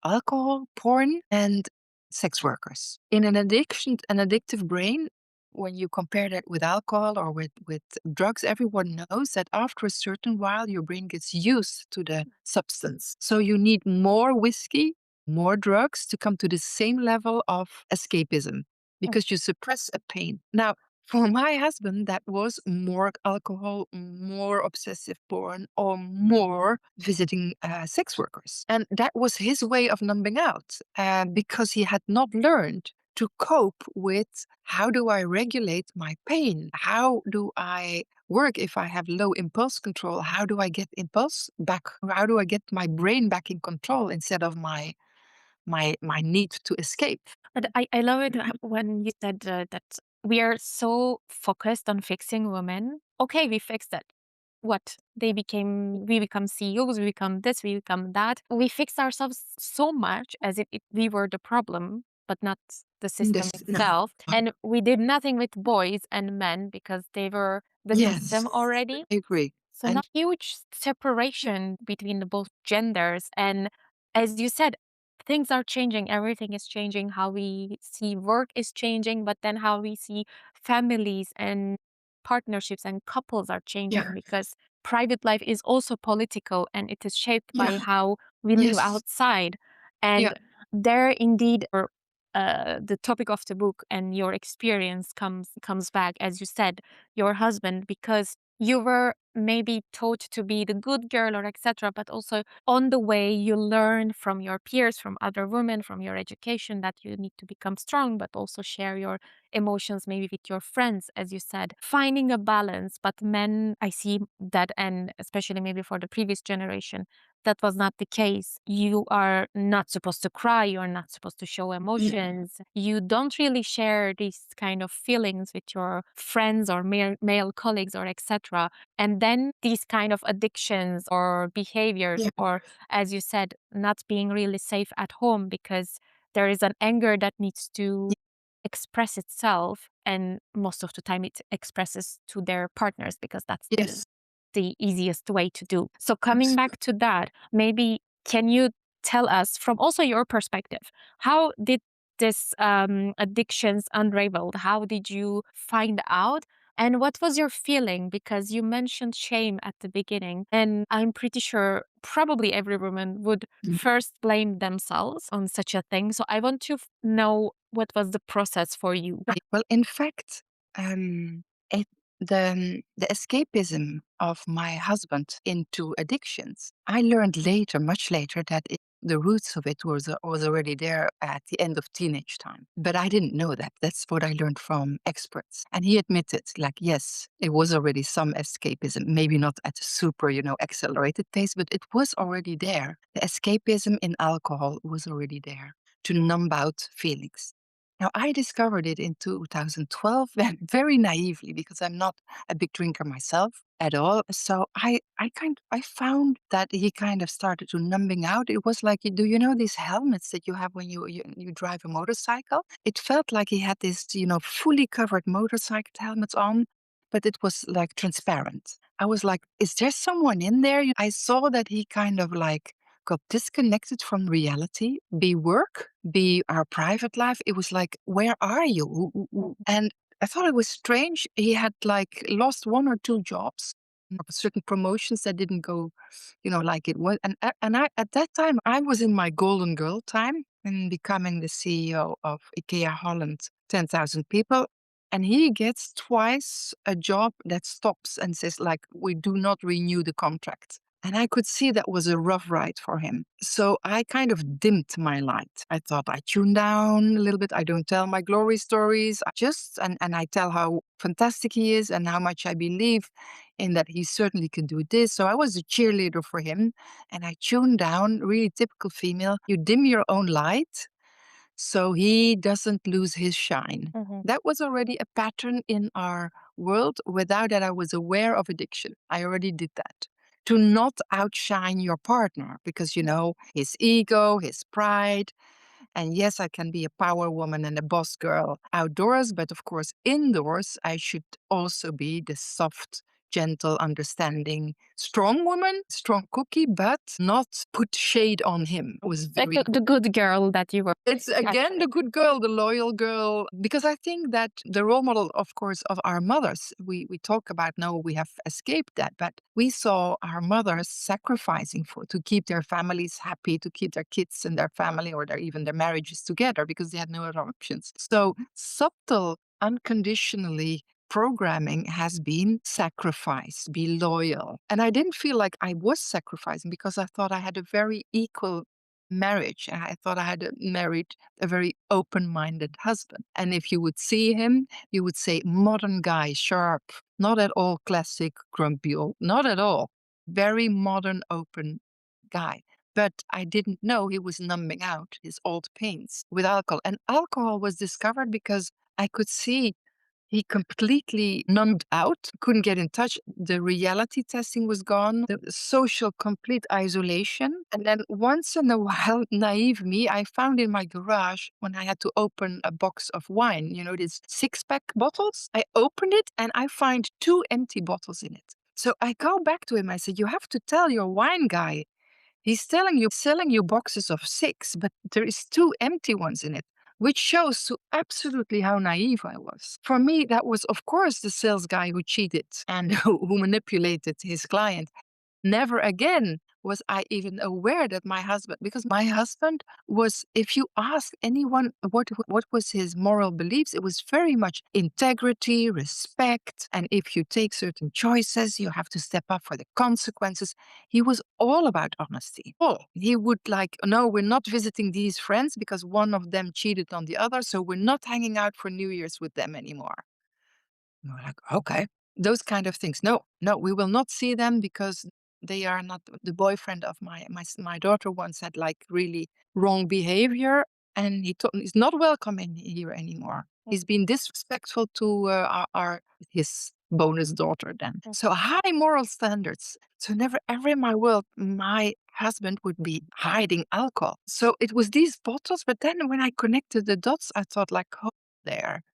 alcohol, porn, and sex workers. In an addictive brain, when you compare that with alcohol or with drugs, everyone knows that after a certain while, your brain gets used to the substance. So you need more whiskey, more drugs to come to the same level of escapism, Mhm. because you suppress a pain. Now, For my husband, that was more alcohol, more obsessive porn, or more visiting sex workers. And that was his way of numbing out because he had not learned to cope with how do I regulate my pain? How do I work if I have low impulse control? How do I get impulse back? How do I get my brain back in control instead of my need to escape? But I love it when you said that we are so focused on fixing women. Okay, we fixed it. What? We become CEOs, we become this, we become that. We fix ourselves so much as if we were the problem, but not the system This, no. itself. And we did nothing with boys and men because they were the Yes, system already. I agree. So And not huge separation between the both genders. And as you said, things are changing, everything is changing, how we see work is changing, but then how we see families and partnerships and couples are yeah, changing because private life is also political and it is shaped yeah, by how we live yes, outside. yeah, And there indeed the topic of the book and your experience comes back, as you said, your husband, because you were maybe taught to be the good girl or etc., but also on the way you learn from your peers, from other women, from your education that you need to become strong, but also share your emotions maybe with your friends, as you said, finding a balance. But men, I see that, and especially maybe for the previous generation, that was not the case. You are not supposed to cry. You are not supposed to show yeah, emotions. You don't really share these kind of feelings with your friends or male colleagues or etc. And then these kind of addictions or behaviors, yeah, or as you said, not being really safe at home because there is an anger that needs to express itself. And most of the time it expresses to their partners because that's yes, the easiest way to do. So coming absolutely. back to that, maybe can you tell us from also your perspective, how did this addictions unraveled? How did you find out? And what was your feeling? Because you mentioned shame at the beginning, and I'm pretty sure probably every woman would first blame themselves on such a thing. So I want to know what was the process for you. Right. Well, in fact, it, the escapism of my husband into addictions, I learned later, much later, that the roots of it was already there at the end of teenage time. But I didn't know that. That's what I learned from experts. And he admitted, like, yes, it was already some escapism, maybe not at a super, accelerated pace, but it was already there. The escapism in alcohol was already there to numb out feelings. Now, I discovered it in 2012 and very naively because I'm not a big drinker myself at all. So I found that he kind of started to numbing out. It was like, do you know these helmets that you have when you drive a motorcycle? It felt like he had this, fully covered motorcycle helmet on, but it was like transparent. I was like, is there someone in there? I saw that he kind of like got disconnected from reality, be work, be our private life. It was like, where are you? And I thought it was strange. He had like lost one or two jobs, certain promotions that didn't go, like it was. And I at that time I was in my golden girl time and becoming the CEO of IKEA Holland, 10,000 people. And he gets twice a job that stops and says, like, we do not renew the contract. And I could see that was a rough ride for him. So I kind of dimmed my light. I thought I tune down a little bit. I don't tell my glory stories. And I tell how fantastic he is and how much I believe in that he certainly can do this. So I was a cheerleader for him. And I tuned down, really typical female. You dim your own light so he doesn't lose his shine. Mhm. That was already a pattern in our world. Without that, I was aware of addiction. I already did that. To not outshine your partner because, his ego, his pride. And yes, I can be a power woman and a boss girl outdoors, but of course, indoors, I should also be the soft, gentle, understanding, strong woman, strong cookie, but not put shade on him. It was Like very the good girl that you were, it's again the actually. good girl, the loyal girl, because I think that the role model, of course, of our mothers, we talk about no, we have escaped that, but we saw our mothers sacrificing to keep their families happy, to keep their kids and their family or even their marriages together because they had no other options. So subtle unconditionally programming has been sacrifice, be loyal. And I didn't feel like I was sacrificing because I thought I had a very equal marriage. I thought I had married a very open minded husband. And if you would see him, you would say, modern guy, sharp, not at all classic, grumpy old, not at all. Very modern, open guy. But I didn't know he was numbing out his old pains with alcohol. And alcohol was discovered because I could see he completely numbed out, couldn't get in touch. The reality testing was gone, the social complete isolation. And then once in a while, naive me, I found in my garage when I had to open a box of wine, you know, these 6-pack bottles. I opened it and I find 2 empty bottles in it. So I go back to him. I said, "You have to tell your wine guy. He's selling you boxes of 6, but there is 2 empty ones in it," which shows so absolutely how naive I was. For me, that was, of course, the sales guy who cheated and who manipulated his client. Never again was I even aware that my husband, because my husband was, if you ask anyone what was his moral beliefs, it was very much integrity, respect, and if you take certain choices, you have to step up for the consequences. He was all about honesty. All. He would like, no, we're not visiting these friends because one of them cheated on the other, so we're not hanging out for New Year's with them anymore. And we're like, okay. Those kind of things. No, no, we will not see them because they are not the boyfriend of my daughter once had like really wrong behavior and he told he's not welcome in here anymore. He's been disrespectful to his bonus daughter then. So high moral standards. So never ever in my world my husband would be hiding alcohol. So it was these bottles, but then when I connected the dots, I thought like, oh, there.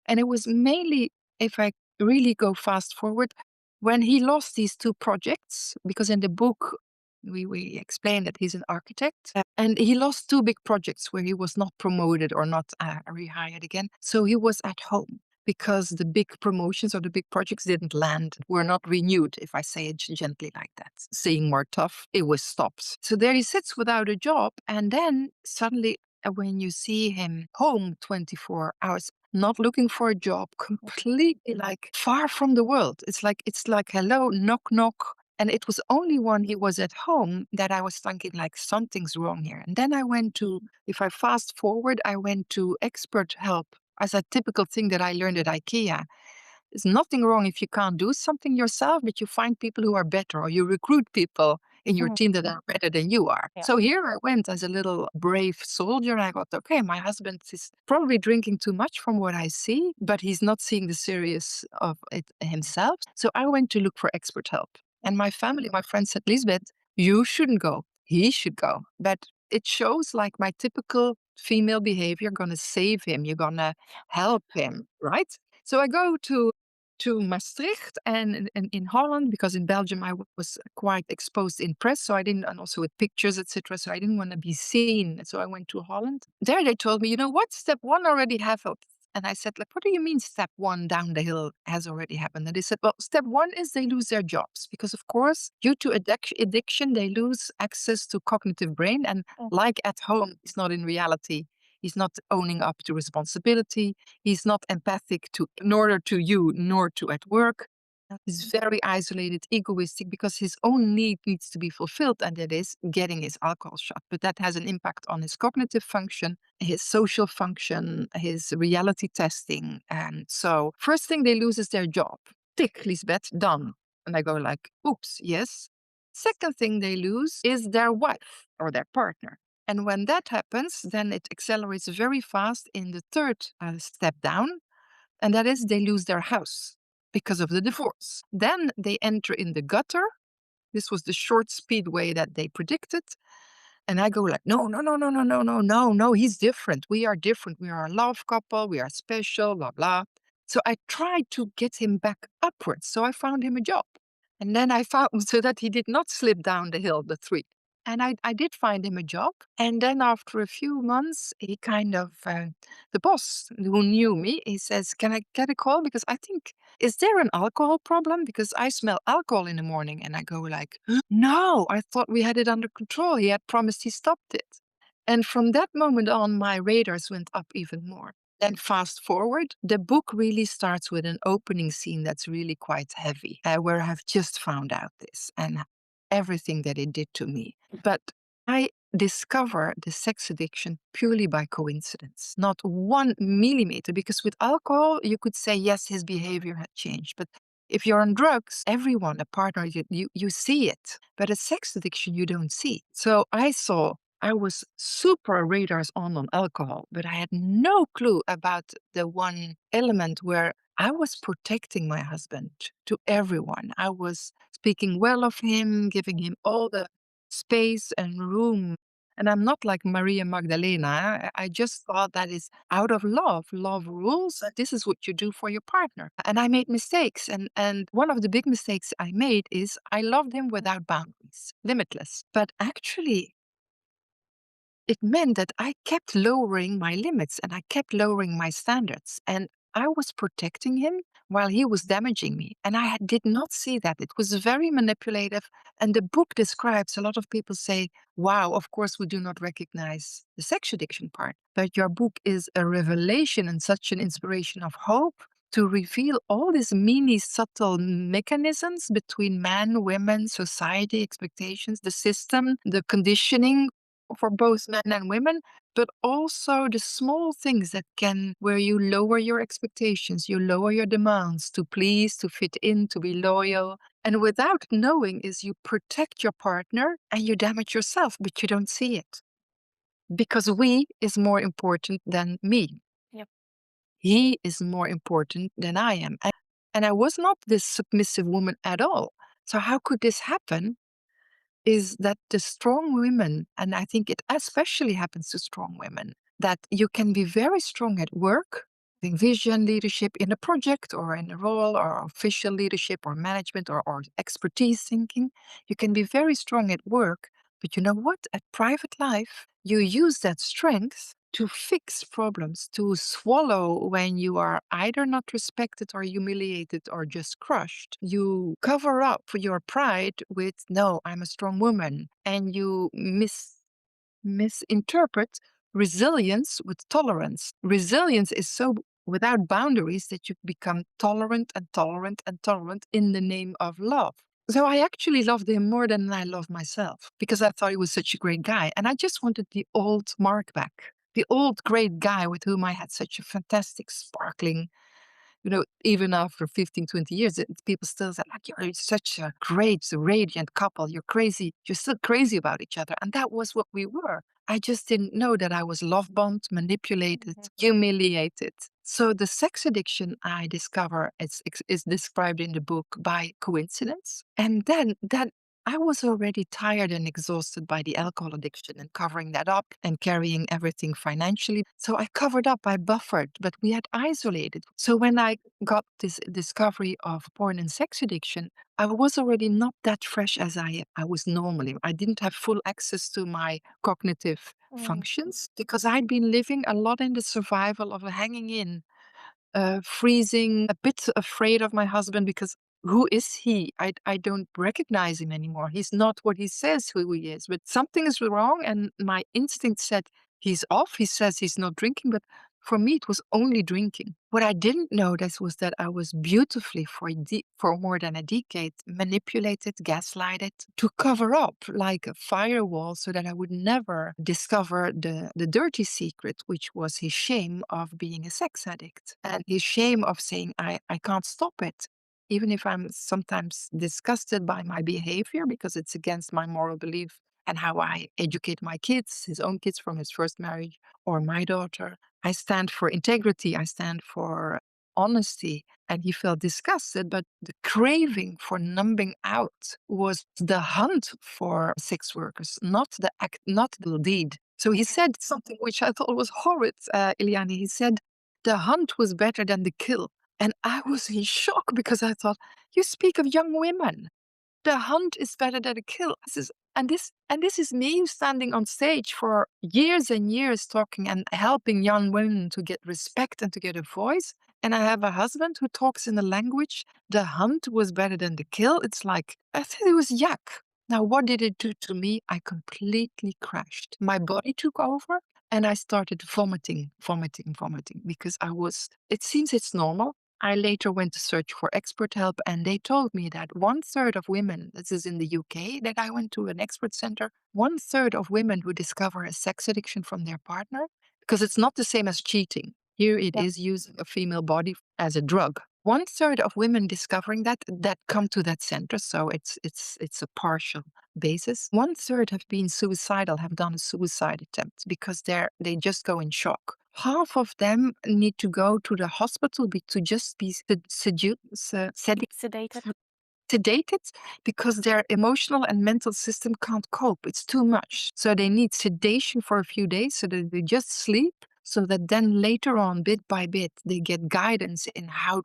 And it was mainly, if I really go fast forward, when he lost these 2 projects, because in the book we explain that he's an architect, and he lost 2 big projects where he was not promoted or not rehired again. So he was at home because the big promotions or the big projects didn't land, were not renewed, if I say it gently like that. Saying more tough, it was stopped. So there he sits without a job, and then suddenly when you see him home 24 hours, not looking for a job, completely like far from the world. It's like hello, knock knock. And it was only when he was at home that I was thinking like something's wrong here. And then I went to, if I fast forward, I went to expert help as a typical thing that I learned at IKEA. There's nothing wrong if you can't do something yourself, but you find people who are better or you recruit people in your team that are better than you are. Yeah. So here I went as a little brave soldier. And I thought, okay, my husband is probably drinking too much from what I see, but he's not seeing the serious of it himself. So I went to look for expert help. And my family, my friends said, Lisbeth, you shouldn't go. He should go. But it shows like my typical female behavior, gonna save him, you're gonna help him, right? So I go to Maastricht and in Holland, because in Belgium I was quite exposed in press, so I didn't, and also with pictures, etc. So I didn't want to be seen. So I went to Holland. There they told me, you know what, step 1 already happened. And I said, like, what do you mean step 1 down the hill has already happened? And they said, well, step 1 is they lose their jobs because, of course, due to addiction, they lose access to cognitive brain. And like at home, it's not in reality. He's not owning up to responsibility. He's not empathic to nor to you nor to at work. He's very isolated, egoistic because his own need needs to be fulfilled, and that is getting his alcohol shot. But that has an impact on his cognitive function, his social function, his reality testing. And so, first thing they lose is their job. Tick, Lisbeth, done. And I go like, oops, yes. Second thing they lose is their wife or their partner. And when that happens, then it accelerates very fast in the third step down, and that is they lose their house because of the divorce. Then they enter in the gutter. This was the short speedway that they predicted. And I go like, no, no, no, no, no, no, no, no, no, he's different. We are different. We are a love couple. We are special, blah, blah. So I tried to get him back upwards. So I found him a job. And then I found, so that he did not slip down the hill, the 3. And I did find him a job. And then after a few months, he kind of, the boss who knew me, he says, can I get a call? Because I think, is there an alcohol problem? Because I smell alcohol in the morning. And I go like, no, I thought we had it under control. He had promised he stopped it. And from that moment on, my radars went up even more. Then fast forward, the book really starts with an opening scene that's really quite heavy, where I've just found out this and everything that it did to me. But I discover the sex addiction purely by coincidence, not 1 millimeter, because with alcohol, you could say, yes, his behavior had changed. But if you're on drugs, everyone, a partner, you see it. But a sex addiction, you don't see. So I was super radars on alcohol, but I had no clue about the one element where I was protecting my husband to everyone. I was speaking well of him, giving him all the space and room. And I'm not like Maria Magdalena. I just thought that is out of love. Love rules. And this is what you do for your partner. And I made mistakes. And one of the big mistakes I made is I loved him without boundaries, limitless. But actually, it meant that I kept lowering my limits and I kept lowering my standards. And I was protecting him while he was damaging me. And did not see that. It was very manipulative. And the book describes a lot of people say, wow, of course, we do not recognize the sex addiction part. But your book is a revelation and such an inspiration of hope to reveal all these mini subtle mechanisms between men, women, society, expectations, the system, the conditioning for both men and women, but also the small things where you lower your expectations, you lower your demands to please, to fit in, to be loyal. And without knowing is you protect your partner and you damage yourself, but you don't see it because we is more important than me. Yep. He is more important than I am. And I was not this submissive woman at all. So how could this happen? Is that the strong women, and I think it especially happens to strong women, that you can be very strong at work, in vision leadership in a project or in a role or official leadership or management or expertise thinking. You can be very strong at work, but you know what? At private life, you use that strength to fix problems, to swallow when you are either not respected or humiliated or just crushed. You cover up your pride with, no, I'm a strong woman. And you misinterpret resilience with tolerance. Resilience is so without boundaries that you become tolerant and tolerant and tolerant in the name of love. So I actually loved him more than I loved myself because I thought he was such a great guy. And I just wanted the old Mark back, the old great guy with whom I had such a fantastic, sparkling, even after 15, 20 years, people still say, like, you're such a great, radiant couple. You're crazy. You're still crazy about each other. And that was what we were. I just didn't know that I was love bombed, manipulated, Mhm. humiliated. So the sex addiction I discover is described in the book by coincidence. And then that I was already tired and exhausted by the alcohol addiction and covering that up and carrying everything financially. So I covered up, I buffered, but we had isolated. So when I got this discovery of porn and sex addiction, I was already not that fresh as I was normally. I didn't have full access to my cognitive Mm. functions because I'd been living a lot in the survival of hanging in, freezing, a bit afraid of my husband because who is he? I don't recognize him anymore. He's not what he says who he is, but something is wrong. And my instinct said he's off. He says he's not drinking, but for me, it was only drinking. What I didn't notice was that I was beautifully for more than a decade manipulated, gaslighted to cover up like a firewall so that I would never discover the dirty secret, which was his shame of being a sex addict and his shame of saying, I can't stop it. Even if I'm sometimes disgusted by my behavior because it's against my moral belief and how I educate my kids, his own kids from his first marriage, or my daughter. I stand for integrity. I stand for honesty. And he felt disgusted, but the craving for numbing out was the hunt for sex workers, not the act, not the deed. So he said something which I thought was horrid, Iliani. He said, the hunt was better than the kill. And I was in shock because I thought, you speak of young women. The hunt is better than a kill. And this is me standing on stage for years and years talking and helping young women to get respect and to get a voice. And I have a husband who talks in a language. The hunt was better than the kill. It's like I thought it was yuck. Now, what did it do to me? I completely crashed. My body took over. and I started vomiting, vomiting, vomiting because it seems it's normal. I later went to search for expert help, and they told me that one third of women, this is in the UK, that I went to an expert center, one third of women who discover a sex addiction from their partner, because it's not the same as cheating. Here it Yeah. is using a female body as a drug. One third of women discovering that come to that center, so it's a partial basis. One third have been suicidal, have done a suicide attempt because they just go in shock. Half of them need to go to the hospital to just be Sedated. sedated because their emotional and mental system can't cope. It's too much. So they need sedation for a few days so that they just sleep, so that then later on, bit by bit, they get guidance in how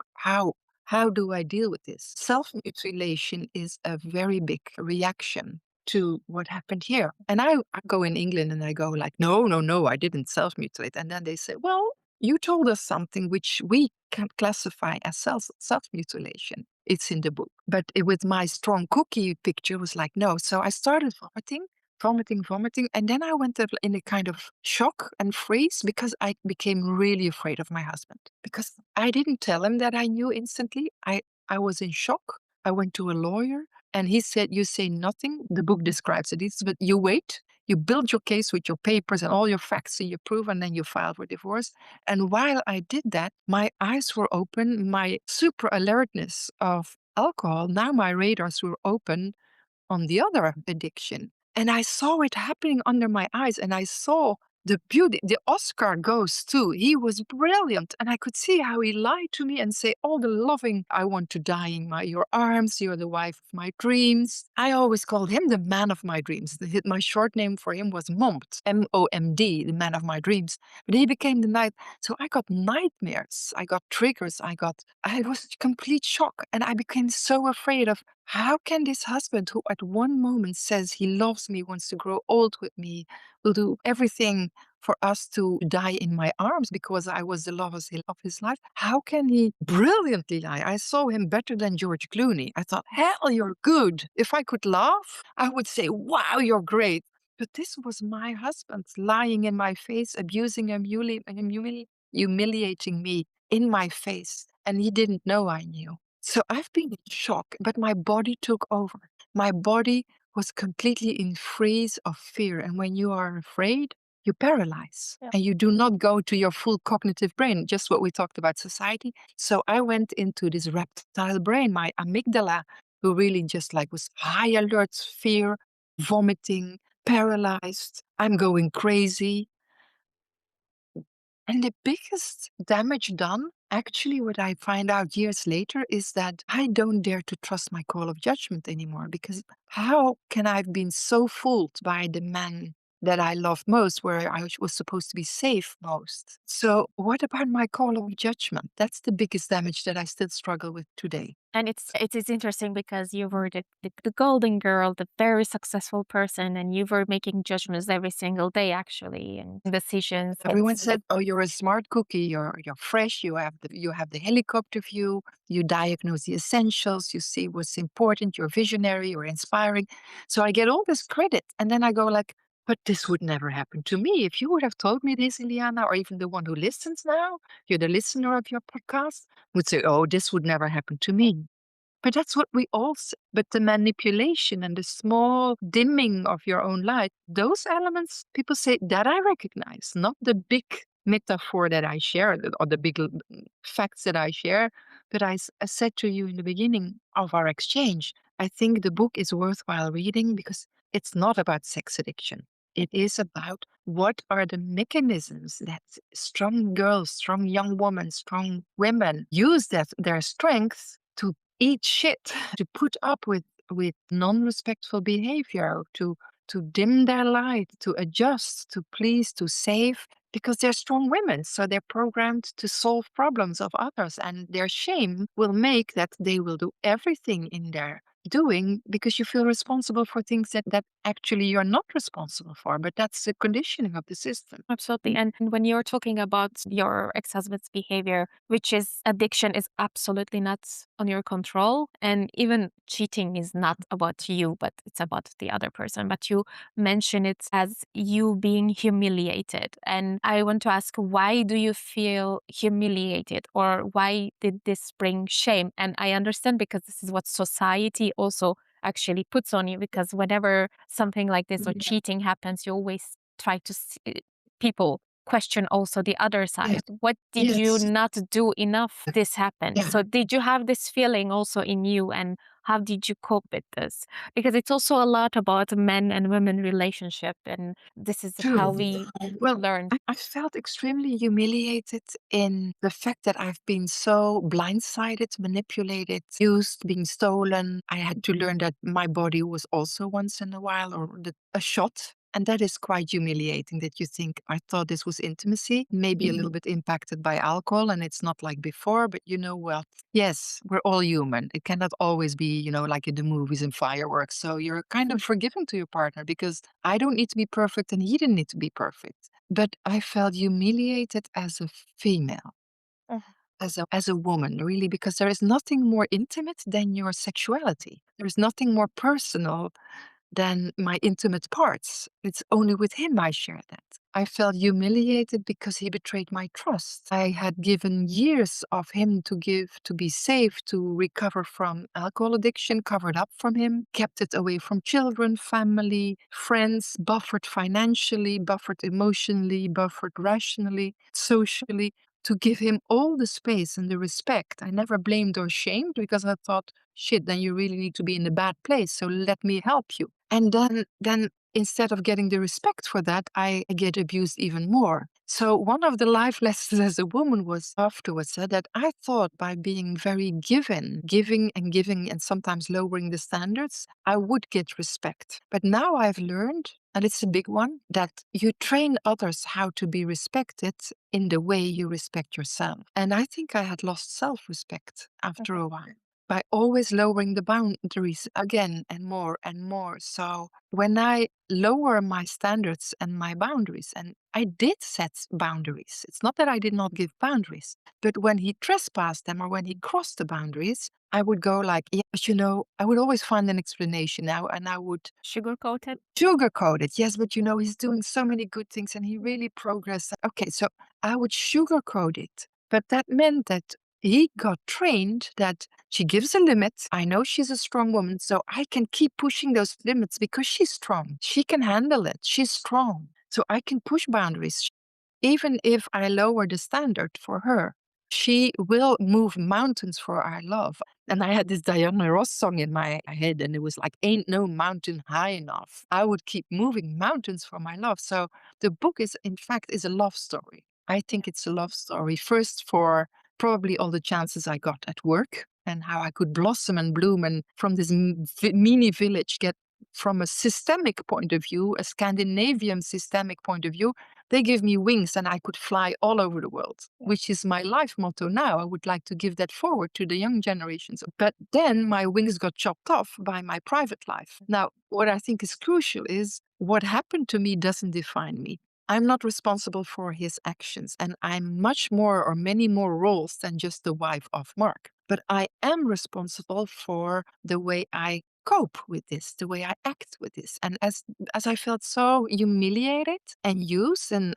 do I deal with this? Self-mutilation is a very big reaction to what happened here. And I go in England and I go like, no, no, no, I didn't self-mutilate. And then they say, well, you told us something which we can classify as self-mutilation. It's in the book. But with my strong cookie picture, it was like, no. So I started vomiting, vomiting, vomiting. And then I went in a kind of shock and freeze because I became really afraid of my husband. Because I didn't tell him that I knew instantly. I was in shock. I went to a lawyer and he said, you say nothing. The book describes it. But you wait. You build your case with your papers and all your facts and your proof, and then you file for divorce. And while I did that, my eyes were open, my super alertness of alcohol, now my radars were open on the other addiction. And I saw it happening under my eyes, and I saw the beauty. The Oscar goes too. He was brilliant. And I could see how he lied to me and say all the loving, I want to die in your arms. You're the wife of my dreams. I always called him the man of my dreams. My short name for him was Momd, MOMD, the man of my dreams. But he became the night. So I got nightmares. I got triggers. I was complete shock. And I became so afraid of how can this husband, who at one moment says he loves me, wants to grow old with me, will do everything for us to die in my arms because I was the love of his life, how can he brilliantly lie? I saw him better than George Clooney. I thought, hell, you're good. If I could laugh, I would say, wow, you're great. But this was my husband lying in my face, abusing and humiliating me in my face. And he didn't know I knew. So I've been in shock, but my body took over. My body was completely in freeze of fear. And when you are afraid, you paralyze Yeah. and you do not go to your full cognitive brain, just what we talked about society. So I went into this reptile brain, my amygdala, who really just like was high alert, fear, vomiting, paralyzed. I'm going crazy. And the biggest damage done, actually, what I find out years later is that I don't dare to trust my call of judgment anymore because how can I have been so fooled by the man that I loved most, where I was supposed to be safe most? So, what about my call of judgment? That's the biggest damage that I still struggle with today. And it's interesting because you were the golden girl, the very successful person, and you were making judgments every single day, actually, and decisions. Everyone said, "Oh, you're a smart cookie. You're fresh. You have the helicopter view. You diagnose the essentials. You see what's important. You're visionary. You're inspiring." So I get all this credit, and then I go like, "But this would never happen to me. If you would have told me this, Ileana, or even the one who listens now, you're the listener of your podcast, would say, oh, this would never happen to me." But that's what we all but the manipulation and the small dimming of your own light, those elements, people say that I recognize, not the big metaphor that I share or the big facts that I share. But I said to you in the beginning of our exchange, I think the book is worthwhile reading because it's not about sex addiction. It is about what are the mechanisms that strong girls, strong young women, strong women use their strength to eat shit, to put up with non-respectful behavior, to dim their light, to adjust, to please, to save, because they're strong women. So they're programmed to solve problems of others, and their shame will make that they will do everything in their doing because you feel responsible for things that actually you're not responsible for, but that's the conditioning of the system. Absolutely. And when you're talking about your ex-husband's behavior, which is addiction is absolutely not on your control. And even cheating is not about you, but it's about the other person. But you mention it as you being humiliated. And I want to ask, why do you feel humiliated or why did this bring shame? And I understand because this is what society also actually puts on you because whenever something like this or cheating happens, you always try to people question also the other Yes, side. What did you yes, not do enough this happened? yeah, So did you have this feeling also in you and how did you cope with this? Because it's also a lot about men and women relationship and this is how true. we Well, learn. I felt extremely humiliated in the fact that I've been so blindsided, manipulated, used, being stolen. I had to learn that my body was also once in a while a shot. And that is quite humiliating that you think, I thought this was intimacy, maybe a little bit impacted by alcohol, and it's not like before, but you know what? Yes, we're all human. It cannot always be, like in the movies and fireworks. So you're kind of forgiving to your partner because I don't need to be perfect and he didn't need to be perfect. But I felt humiliated as a female, Mhm. as a woman, really, because there is nothing more intimate than your sexuality. There's nothing more personal than my intimate parts. It's only with him I share that. I felt humiliated because he betrayed my trust. I had given years of him to give, to be safe, to recover from alcohol addiction, covered up from him, kept it away from children, family, friends, buffered financially, buffered emotionally, buffered rationally, socially, to give him all the space and the respect. I never blamed or shamed because I thought, shit, then you really need to be in a bad place. So let me help you. And then instead of getting the respect for that, I get abused even more. So one of the life lessons as a woman was afterwards that I thought by being very giving and giving and sometimes lowering the standards, I would get respect. But now I've learned, and it's a big one, that you train others how to be respected in the way you respect yourself. And I think I had lost self-respect after Mhm. a while by always lowering the boundaries again and more and more. So when I lower my standards and my boundaries, and I did set boundaries, it's not that I did not give boundaries, but when he trespassed them or when he crossed the boundaries, I would go like, yeah, but I would always find an explanation now and I would Sugar-coated? sugarcoat it. Yes, but he's doing so many good things and he really progressed. Okay, so I would sugarcoat it. But that meant that he got trained that she gives a limit. I know she's a strong woman, so I can keep pushing those limits because she's strong. She can handle it. She's strong. So I can push boundaries. Even if I lower the standard for her, she will move mountains for our love. And I had this Diana Ross song in my head, and it was like, Ain't no mountain high enough. I would keep moving mountains for my love. So the book is, in fact, is a love story. I think it's a love story. First, for probably all the chances I got at work and how I could blossom and bloom and from this mini village get from a systemic point of view, a Scandinavian systemic point of view, they give me wings and I could fly all over the world, which is my life motto now. I would like to give that forward to the young generations. But then my wings got chopped off by my private life. Now, what I think is crucial is what happened to me doesn't define me. I'm not responsible for his actions, and I'm much more or many more roles than just the wife of Mark. But I am responsible for the way I cope with this, the way I act with this. And as I felt so humiliated and used, and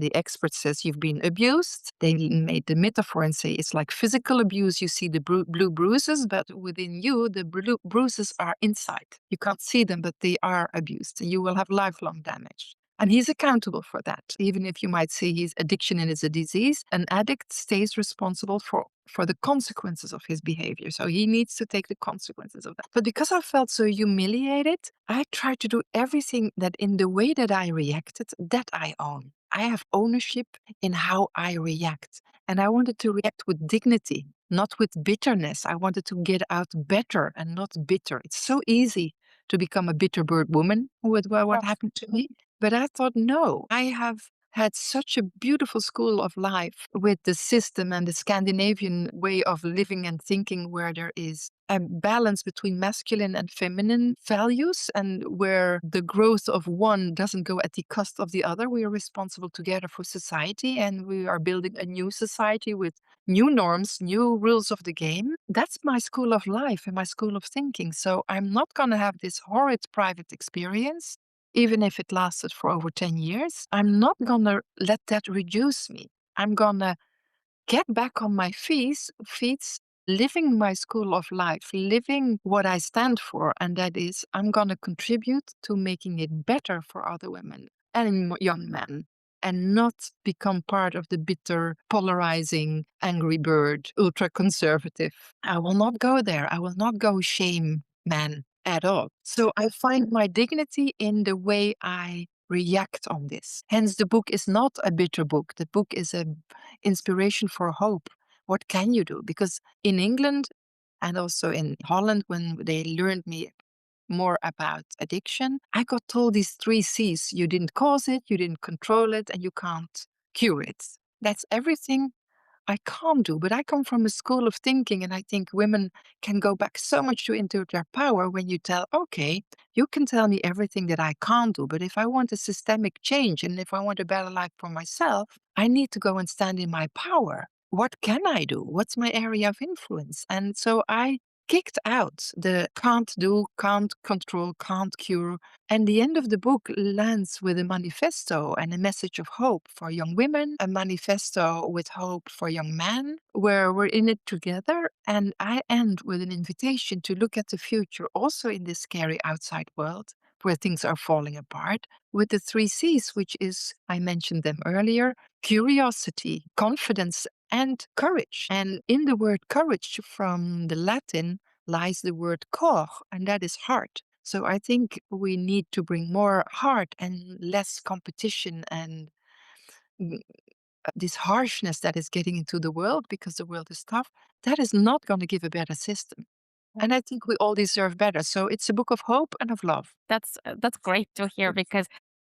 the expert says you've been abused. They made the metaphor and say it's like physical abuse. You see the blue bruises, but within you, the blue bruises are inside. You can't see them, but they are abused. You will have lifelong damage. And he's accountable for that. Even if you might say his addiction is a disease, an addict stays responsible for the consequences of his behavior. So he needs to take the consequences of that. But because I felt so humiliated, I tried to do everything that in the way that I reacted, that I own. I have ownership in how I react. And I wanted to react with dignity, not with bitterness. I wanted to get out better and not bitter. It's so easy to become a bitter bird woman with what happened to me. But I thought, no, I have had such a beautiful school of life with the system and the Scandinavian way of living and thinking, where there is a balance between masculine and feminine values, and where the growth of one doesn't go at the cost of the other. We are responsible together for society, and we are building a new society with new norms, new rules of the game. That's my school of life and my school of thinking. So I'm not going to have this horrid private experience, even if it lasted for over 10 years. I'm not going to let that reduce me. I'm going to get back on my feet, living my school of life, living what I stand for. And that is, I'm going to contribute to making it better for other women and young men, and not become part of the bitter, polarizing, angry bird, ultra conservative. I will not go there. I will not go shame men at all. So I find my dignity in the way I react on this. Hence, the book is not a bitter book. The book is an inspiration for hope. What can you do? Because in England and also in Holland, when they learned me more about addiction, I got told these three C's: you didn't cause it, you didn't control it, and you can't cure it. That's everything I can't do. But I come from a school of thinking, and I think women can go back so much into their power when you tell, okay, you can tell me everything that I can't do, but if I want a systemic change and if I want a better life for myself, I need to go and stand in my power. What can I do? What's my area of influence? And so I kicked out the can't do, can't control, can't cure. And the end of the book lands with a manifesto and a message of hope for young women, a manifesto with hope for young men, where we're in it together. And I end with an invitation to look at the future, also in this scary outside world where things are falling apart, with the three C's, which is, I mentioned them earlier: curiosity, confidence, and courage. And in the word courage from the Latin lies the word cor, and that is heart. So I think we need to bring more heart and less competition and mm, this harshness that is getting into the world, because the world is tough. That is not going to give a better system. And I think we all deserve better. So it's a book of hope and of love. That's great to hear because,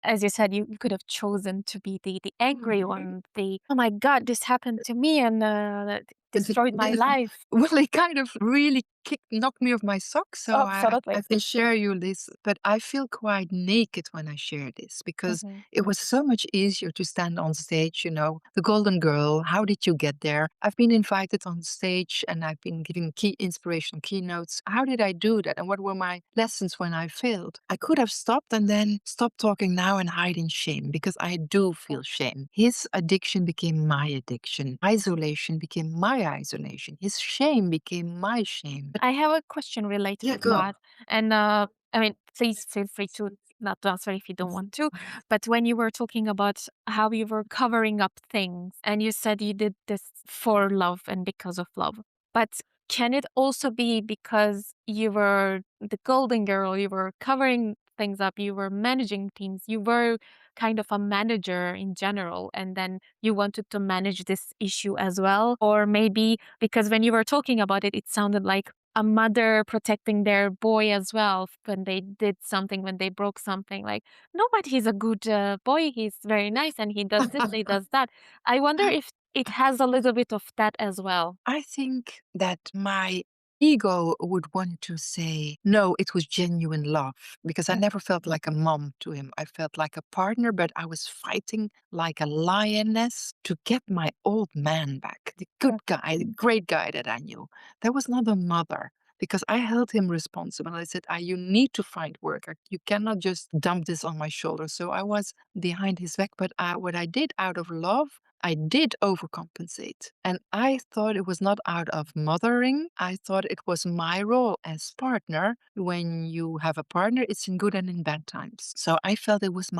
as you said, you could have chosen to be the angry one, the "Oh my God, this happened to me and that destroyed my life." Well, it kind of really knocked me off my socks. So I Absolutely. can share you this, but I feel quite naked when I share this, because Mhm. it was so much easier to stand on stage, the Golden Girl. How did you get there? I've been invited on stage and I've been giving key inspirational keynotes. How did I do that? And what were my lessons when I failed? I could have stopped and then stopped talking now and hide in shame, because I do feel shame. His addiction became my addiction. Isolation became my isolation. His shame became my shame. I have a question related Yeah, to go. that. And I mean, please feel free to not to answer if you don't want to. But when you were talking about how you were covering up things and you said you did this for love and because of love, but can it also be because you were the golden girl, you were covering things up, you were managing teams, you were kind of a manager in general, and then you wanted to manage this issue as well? Or maybe because when you were talking about it, it sounded like a mother protecting their boy as well when they did something, when they broke something. Like, no, but he's a good boy. He's very nice, and he does this, he does that. I wonder if it has a little bit of that as well. I think that my ego would want to say, no, it was genuine love, because I never felt like a mom to him. I felt like a partner, but I was fighting like a lioness to get my old man back, the good guy, the great guy that I knew. There was not a mother, because I held him responsible. I said, you need to find work. You cannot just dump this on my shoulders. So I was behind his back, but what I did out of love, I did overcompensate. And I thought it was not out of mothering. I thought it was my role as partner. When you have a partner, it's in good and in bad times. So I felt it was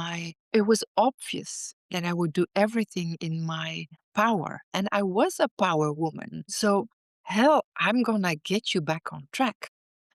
obvious that I would do everything in my power. And I was a power woman. So hell, I'm gonna get you back on track.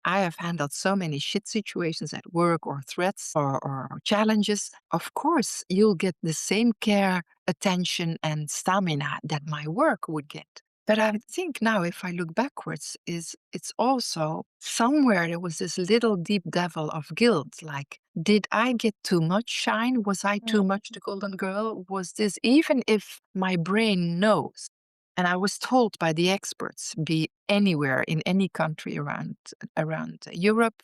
I have handled so many shit situations at work, or threats, or challenges. Of course, you'll get the same care, attention, and stamina that my work would get. But I think now, if I look backwards, is it's also somewhere there was this little deep devil of guilt. Like, did I get too much shine? Was I too Mm, much the golden girl? Was this, even if my brain knows, and I was told by the experts, be anywhere in any country around Europe,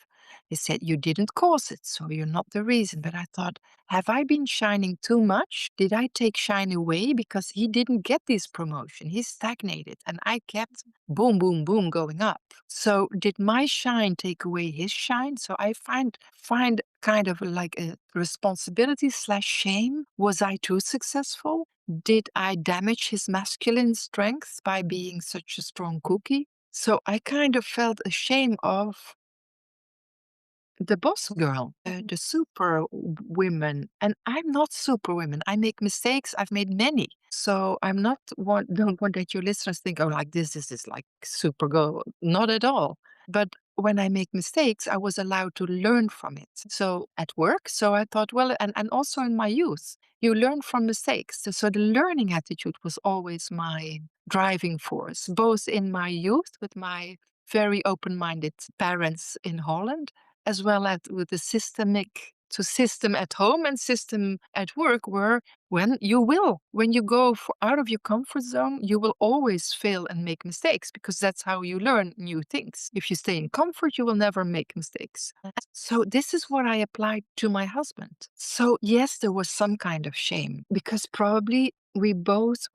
they said you didn't cause it, so you're not the reason. But I thought, have I been shining too much? Did I take shine away? Because he didn't get this promotion. He stagnated and I kept boom, boom, boom going up. So did my shine take away his shine? So I find kind of like a responsibility slash shame. Was I too successful? Did I damage his masculine strength by being such a strong cookie? So I kind of felt ashamed of the boss girl, mhm, the super women, and I'm not superwoman. I make mistakes. I've made many. So I'm not want don't want that your listeners think, oh, like this is like super girl. Not at all. But when I make mistakes, I was allowed to learn from it. So at work, so I thought, well, and also in my youth, you learn from mistakes. So the learning attitude was always my driving force, both in my youth with my very open-minded parents in Holland, as well as with the system at home and system at work, where when you go out of your comfort zone, you will always fail and make mistakes, because that's how you learn new things. If you stay in comfort, you will never make mistakes. So this is what I applied to my husband. So yes, there was some kind of shame, because probably we both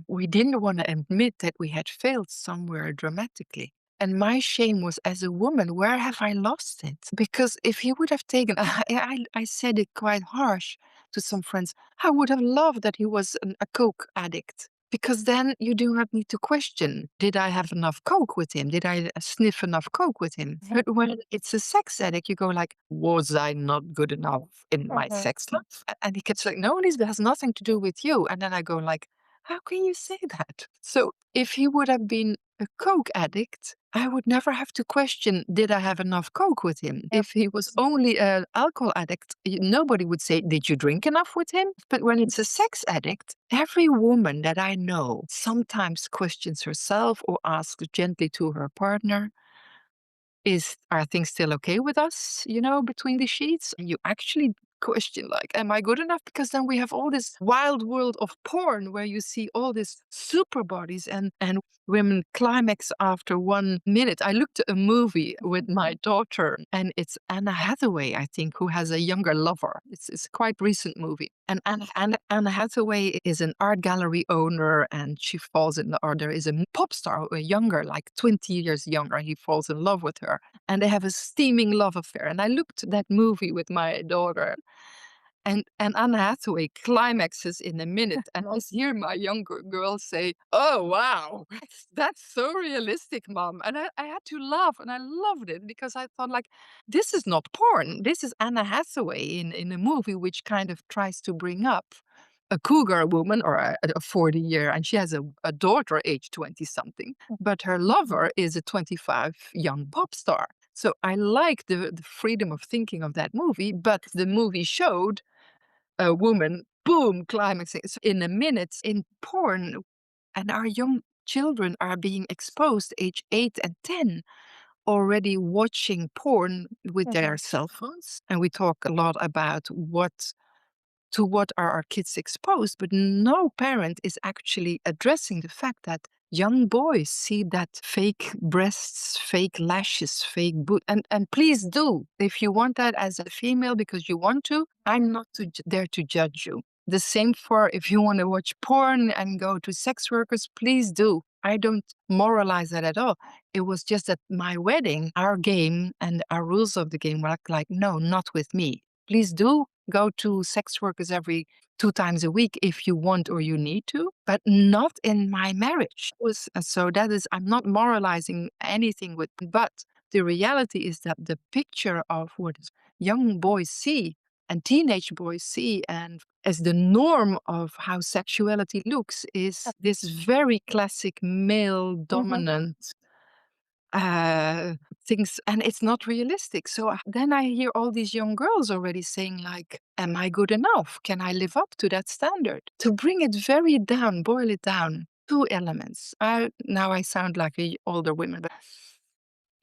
we didn't want to admit that we had failed somewhere dramatically. And my shame was, as a woman, where have I lost it? Because if he would have taken, I said it quite harsh to some friends, I would have loved that he was a coke addict. Because then you do not need to question, did I have enough coke with him? Did I sniff enough coke with him? mhm, But when it's a sex addict, you go like, was I not good enough in my mhm, sex life? And he keeps like, no, Lisbeth, has nothing to do with you. And then I go like, how can you say that? So if he would have been a coke addict, I would never have to question, did I have enough coke with him? yep, If he was only an alcohol addict, nobody would say, did you drink enough with him? But when it's a sex addict, every woman that I know sometimes questions herself or asks gently to her partner, are things still okay with us, between the sheets? And you actually question, like, am I good enough? Because then we have all this wild world of porn where you see all these super bodies and women climax after 1 minute. I looked at a movie with my daughter, and it's Anna Hathaway, I think, who has a younger lover. It's a quite recent movie. And Anna Hathaway is an art gallery owner, and she falls in love, or there is a pop star, a younger, like 20 years younger. He falls in love with her, and they have a steaming love affair. And I looked at that movie with my daughter, and Anne Hathaway climaxes in a minute, and I hear my younger girl say, "Oh wow, that's so realistic, mom." And I had to laugh, and I loved it, because I thought, like, this is not porn. This is Anna Hathaway in a movie which kind of tries to bring up a cougar woman, or a 40-year, and she has a daughter age 20 something, but her lover is a 25 young pop star. So I like the freedom of thinking of that movie, but the movie showed a woman, boom, climaxing in a minute in porn. And our young children are being exposed, age 8 and 10, already watching porn with their mhm, cell phones. And we talk a lot about what are our kids exposed, but no parent is actually addressing the fact that young boys see that fake breasts, fake lashes, fake boot, and please do, if you want that as a female because you want to, I'm not there to judge you. The same for if you want to watch porn and go to sex workers, please do. I don't moralize that at all. It was just that my wedding, our game and our rules of the game were like, no, not with me. Please do go to sex workers every 2 times a week if you want or you need to, but not in my marriage. So that is, I'm not moralizing anything with, but the reality is that the picture of what young boys see and teenage boys see, and as the norm of how sexuality looks, is yep, this very classic male mhm, dominant uh, things, and it's not realistic. So then I hear all these young girls already saying, like, am I good enough? Can I live up to that standard? To bring it very down, boil it down. Two elements. Now I sound like a older woman, but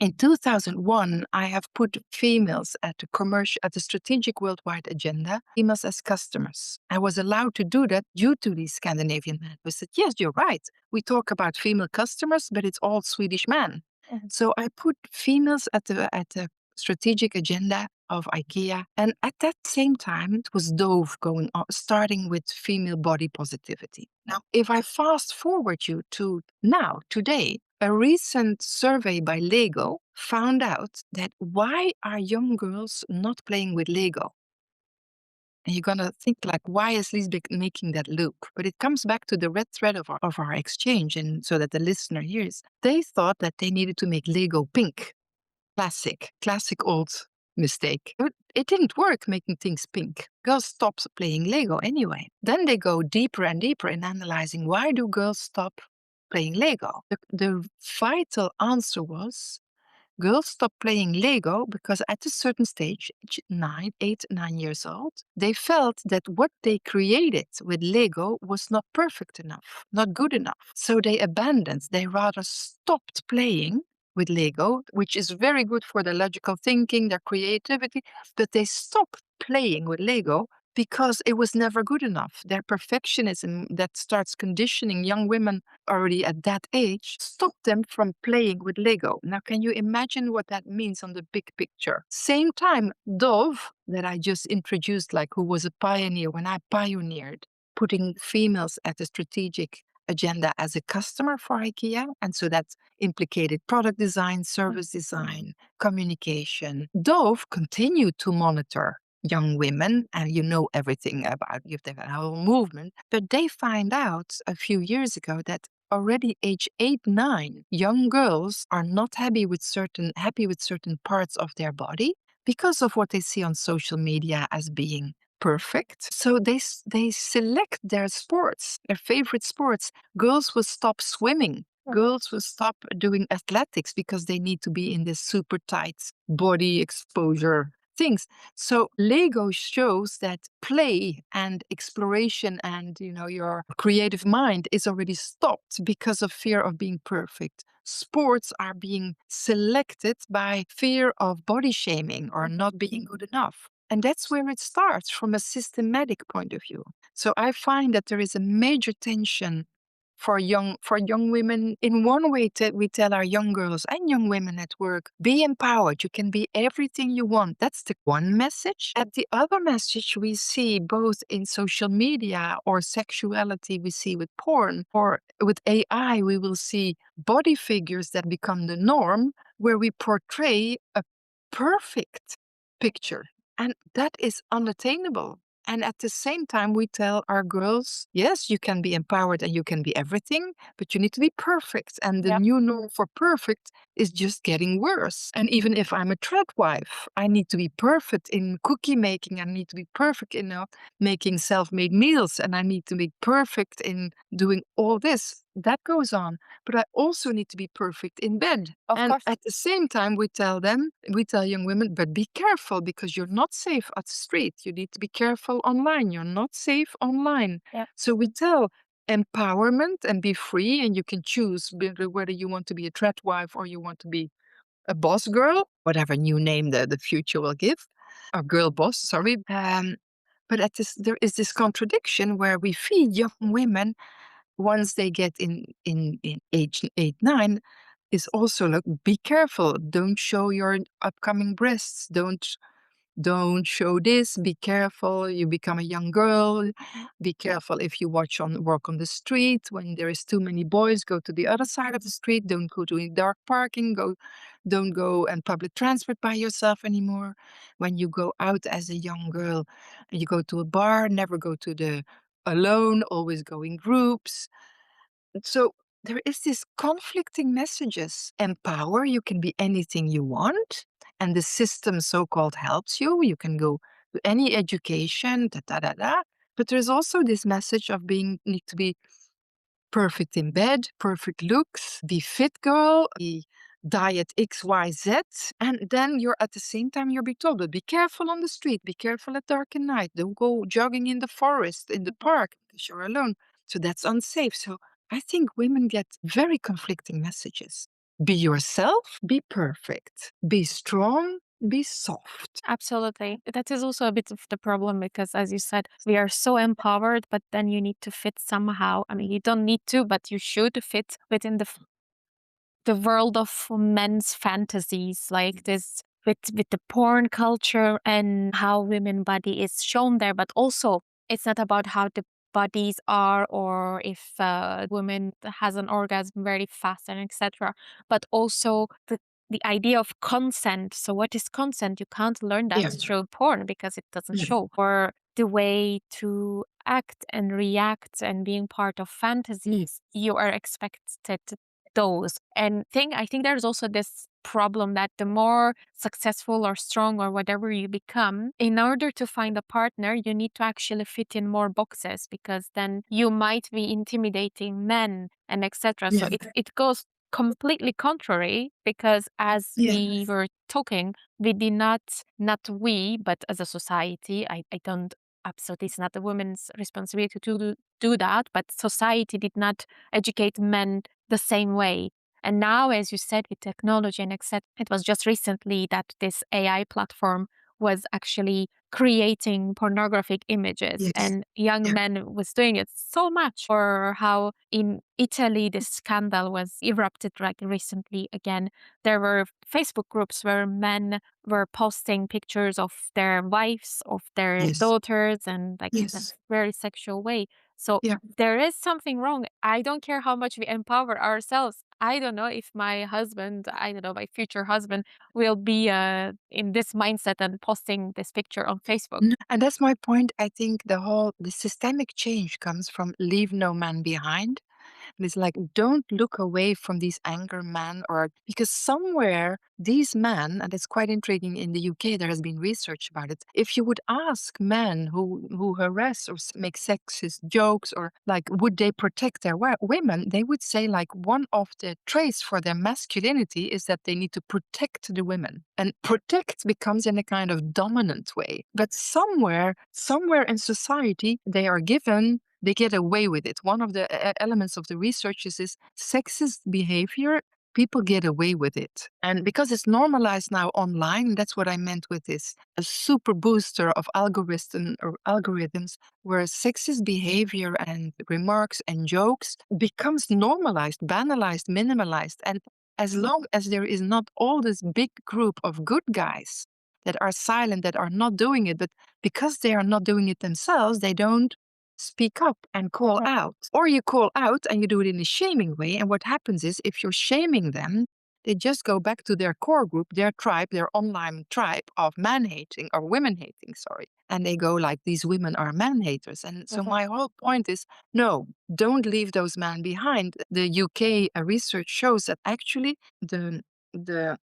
in 2001, I have put females at the strategic worldwide agenda, females as customers. I was allowed to do that due to these Scandinavian men who said, yes, you're right. We talk about female customers, but it's all Swedish men. Mhm. So I put females at the strategic agenda of IKEA. And at that same time, it was Dove going on, starting with female body positivity. Now, if I fast forward you to now, today, a recent survey by Lego found out that why are young girls not playing with Lego? And you're gonna think like, why is Lisbeth making that loop? But it comes back to the red thread of our exchange, and so that the listener hears. They thought that they needed to make Lego pink. Classic old mistake. But it didn't work making things pink. Girls stopped playing Lego anyway. Then they go deeper and deeper in analyzing why do girls stop playing Lego? The vital answer was girls stopped playing Lego because at a certain stage, 9 years old, they felt that what they created with Lego was not perfect enough, not good enough. So they rather stopped playing with Lego, which is very good for their logical thinking, their creativity, but they stopped playing with Lego because it was never good enough. Their perfectionism that starts conditioning young women already at that age stopped them from playing with Lego. Now, can you imagine what that means on the big picture? Same time, Dove, that I just introduced, like who was a pioneer when I pioneered putting females at the strategic agenda as a customer for IKEA. And so that implicated product design, service design, communication. Dove continued to monitor young women, and you know everything about the whole movement. But they find out a few years ago that already age 8, 9, young girls are not happy with certain parts of their body because of what they see on social media as being perfect. So they select their sports, their favorite sports. Girls will stop swimming. Girls will stop doing athletics because they need to be in this super tight body exposure things. So Lego shows that play and exploration and your creative mind is already stopped because of fear of being perfect. Sports are being selected by fear of body shaming or not being good enough. And that's where it starts from a systematic point of view. So I find that there is a major tension for young women. In one way, we tell our young girls and young women at work, be empowered. You can be everything you want. That's the one message. And the other message we see both in social media or sexuality, we see with porn, or with AI, we will see body figures that become the norm, where we portray a perfect picture. And that is unattainable. And at the same time, we tell our girls, yes, you can be empowered and you can be everything, but you need to be perfect. And the new norm for perfect is just getting worse. And even if I'm a trad wife, I need to be perfect in cookie making. I need to be perfect in making self-made meals. And I need to be perfect in doing all this. That goes on. But I also need to be perfect in bed. Of And course. at the same time, we tell young women, but be careful because you're not safe at the street. You need to be careful online. You're not safe online. Yeah. So we tell empowerment and be free, and you can choose whether you want to be a trad wife or you want to be a boss girl, whatever new name the future will give, or girl boss, sorry. But there is this contradiction where we feed young women once they get in age 8, 9, is also like, be careful. Don't show your upcoming breasts. Don't show this. Be careful. You become a young girl. Be careful if you walk on the street. When there is too many boys, go to the other side of the street. Don't go to dark parking. Don't go and public transport by yourself anymore. When you go out as a young girl and you go to a bar, never go to the alone, always go in groups. So there is this conflicting messages. Empower, you can be anything you want, and the system so-called helps you. You can go to any education, da da da da. But there's also this message of need to be perfect in bed, perfect looks, be fit girl, be diet XYZ. And then you're at the same time you're being told, but be careful on the street, be careful at dark and night, don't go jogging in the forest, in the park, because you're alone. So that's unsafe. So I think women get very conflicting messages. Be yourself, be perfect, be strong, be soft. Absolutely. That is also a bit of the problem because, as you said, we are so empowered, but then you need to fit somehow. I mean, you don't need to, but you should fit within the world of men's fantasies, like this with the porn culture and how women body is shown there, but also it's not about how the bodies are or if a woman has an orgasm very fast and etc. But also the idea of consent. So what is consent? You can't learn that Yeah, through porn because it doesn't yeah, show. Or the way to act and react and being part of fantasies, you are expected those. And I think there's also this problem that the more successful or strong or whatever you become, in order to find a partner, you need to actually fit in more boxes because then you might be intimidating men and etc. So yeah, it goes completely contrary because as yeah. we were talking, we did not we, but as a society, I don't absolutely it's not the woman's responsibility to do that, but society did not educate men the same way. And now, as you said, with technology and etc., it was just recently that this AI platform was actually creating pornographic images Yes. and young Yeah. men was doing it so much. Or how in Italy this scandal was erupted like recently again. There were Facebook groups where men were posting pictures of their wives, of their Yes. daughters, and like in a Yes. very sexual way. So Yeah. there is something wrong. I don't care how much we empower ourselves. I don't know if my husband, I don't know, my future husband will be in this mindset and posting this picture on Facebook. And that's my point. I think the systemic change comes from leave no man behind. And it's like, don't look away from these anger men, or because somewhere these men, and it's quite intriguing in the UK, there has been research about it. If you would ask men who harass or make sexist jokes, or like, would they protect their women, they would say, like, one of the traits for their masculinity is that they need to protect the women. And protect becomes in a kind of dominant way. But somewhere in society, they get away with it. One of the elements of the research is sexist behavior. People get away with it. And because it's normalized now online, that's what I meant with this a super booster of algorithms where sexist behavior and remarks and jokes becomes normalized, banalized, minimalized. And as long as there is not all this big group of good guys that are silent, that are not doing it, but because they are not doing it themselves, they don't speak up and call Mhm, out. Or you call out and you do it in a shaming way. And what happens is, if you're shaming them, they just go back to their core group, their tribe, their online tribe of man hating or women hating, sorry. And they go like, these women are man haters. And so mhm, my whole point is, no, don't leave those men behind. The UK research shows that actually the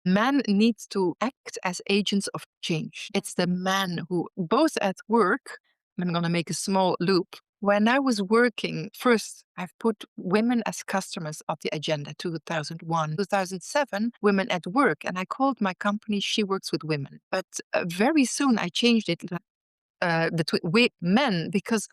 man needs to act as agents of change. It's the man who, both at work, I'm going to make a small loop. When I was working, first, I've put women as customers on the agenda, 2001. 2007, women at work. And I called my company She Works with Women. But very soon I changed it with men, because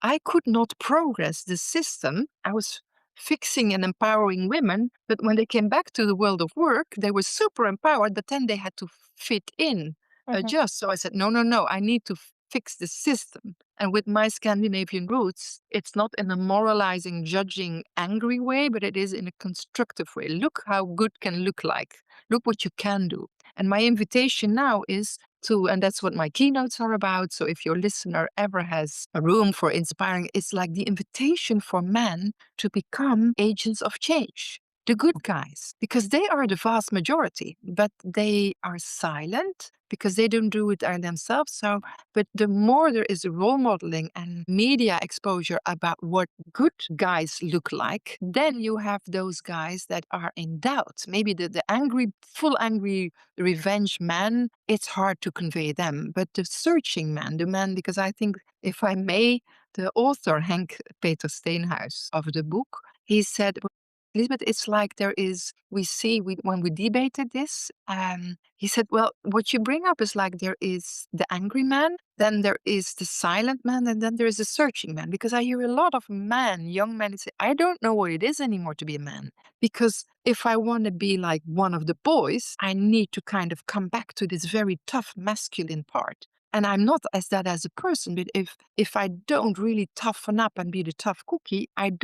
I could not progress the system. I was fixing and empowering women, but when they came back to the world of work, they were super empowered, but then they had to fit in, mhm, adjust. So I said, no, no, no, I need to fix the system. And with my Scandinavian roots, it's not in a moralizing, judging, angry way, but it is in a constructive way. Look how good can look like. Look what you can do. And my invitation now is and that's what my keynotes are about. So if your listener ever has a room for inspiring, it's like the invitation for men to become agents of change, the good guys, because they are the vast majority, but they are silent because they don't do it themselves. So, but the more there is role modeling and media exposure about what good guys look like, then you have those guys that are in doubt. Maybe the angry, full angry revenge man, it's hard to convey them. But the searching man, the man, because I think, if I may, the author, Henk Peter Steenhuis, of the book, he said, Lisbeth, it's like there is, we see, when we debated this, he said, well, what you bring up is like there is the angry man, then there is the silent man, and then there is the searching man. Because I hear a lot of men, young men, say, I don't know what it is anymore to be a man. Because if I want to be like one of the boys, I need to kind of come back to this very tough masculine part. And I'm not as that as a person, but if I don't really toughen up and be the tough cookie, I'm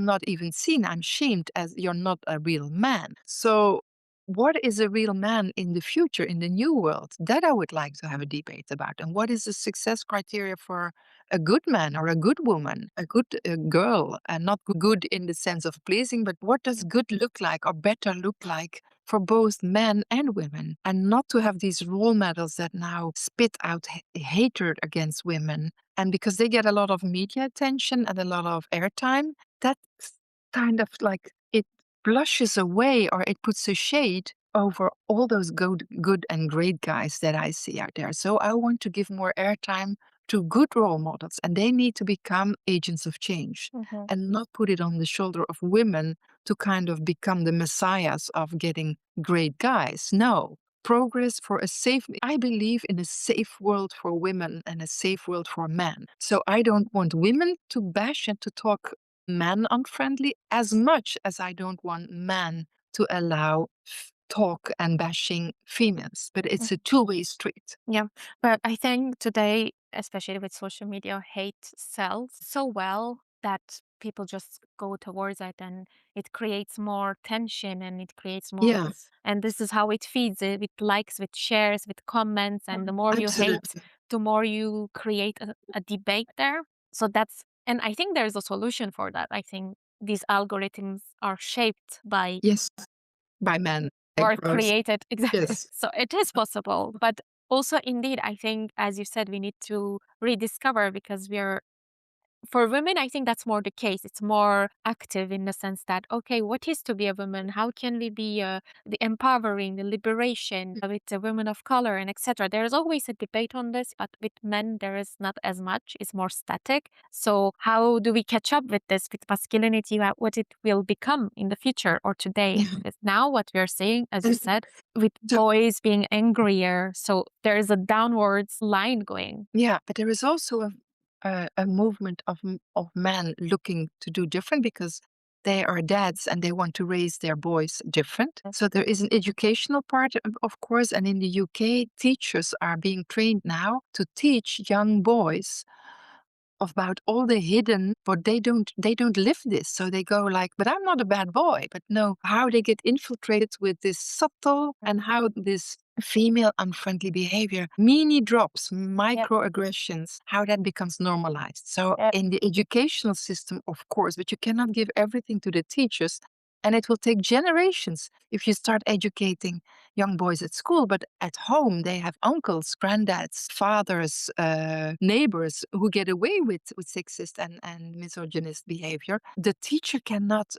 not even seen. I'm shamed as you're not a real man. So what is a real man in the future, in the new world? That I would like to have a debate about. And what is the success criteria for a good man or a good woman, a good girl, and not good in the sense of pleasing, but what does good look like or better look like for both men and women? And not to have these role models that now spit out hatred against women. And because they get a lot of media attention and a lot of airtime, that's kind of like it blushes away or it puts a shade over all those good and great guys that I see out there. So I want to give more airtime to good role models, and they need to become agents of change Mhm. and not put it on the shoulder of women to kind of become the messiahs of getting great guys. No. Progress for a safe, I believe in a safe world for women and a safe world for men. So I don't want women to bash and to talk man unfriendly as much as I don't want men to allow talk and bashing females. But it's a two-way street. Yeah, but I think today, especially with social media, hate sells so well that people just go towards it and it creates more tension and it creates more. Yes, And this is how it feeds it with likes, with shares, with comments. And the more you hate, absolutely. the more you create a debate there. So and I think there's a solution for that. I think these algorithms are shaped by Yes, by men. Like or gross. created exactly. Yes. So it is possible, but also indeed, I think, as you said, we need to rediscover because we're for women, I think that's more the case. It's more active in the sense that, okay, what is to be a woman? How can we be the empowering, the liberation with the women of color and etc. There's always a debate on this, but with men, there is not as much. It's more static. So how do we catch up with this, with masculinity, what it will become in the future or today? Yeah. Because now what we're seeing, as you And said, with so, boys being angrier, so there is a downwards line going. yeah, but there is also a movement of men looking to do different because they are dads and they want to raise their boys different. So there is an educational part, of course, and in the UK, teachers are being trained now to teach young boys about all the hidden, but they don't live this. So they go like, but I'm not a bad boy. But no, how they get infiltrated with this subtle and how this female unfriendly behavior, mini drops, Yep. microaggressions, how that becomes normalized. So Yep. in the educational system, of course, but you cannot give everything to the teachers. And it will take generations if you start educating young boys at school, but at home they have uncles, granddads, fathers, neighbors who get away with sexist and misogynist behavior. The teacher cannot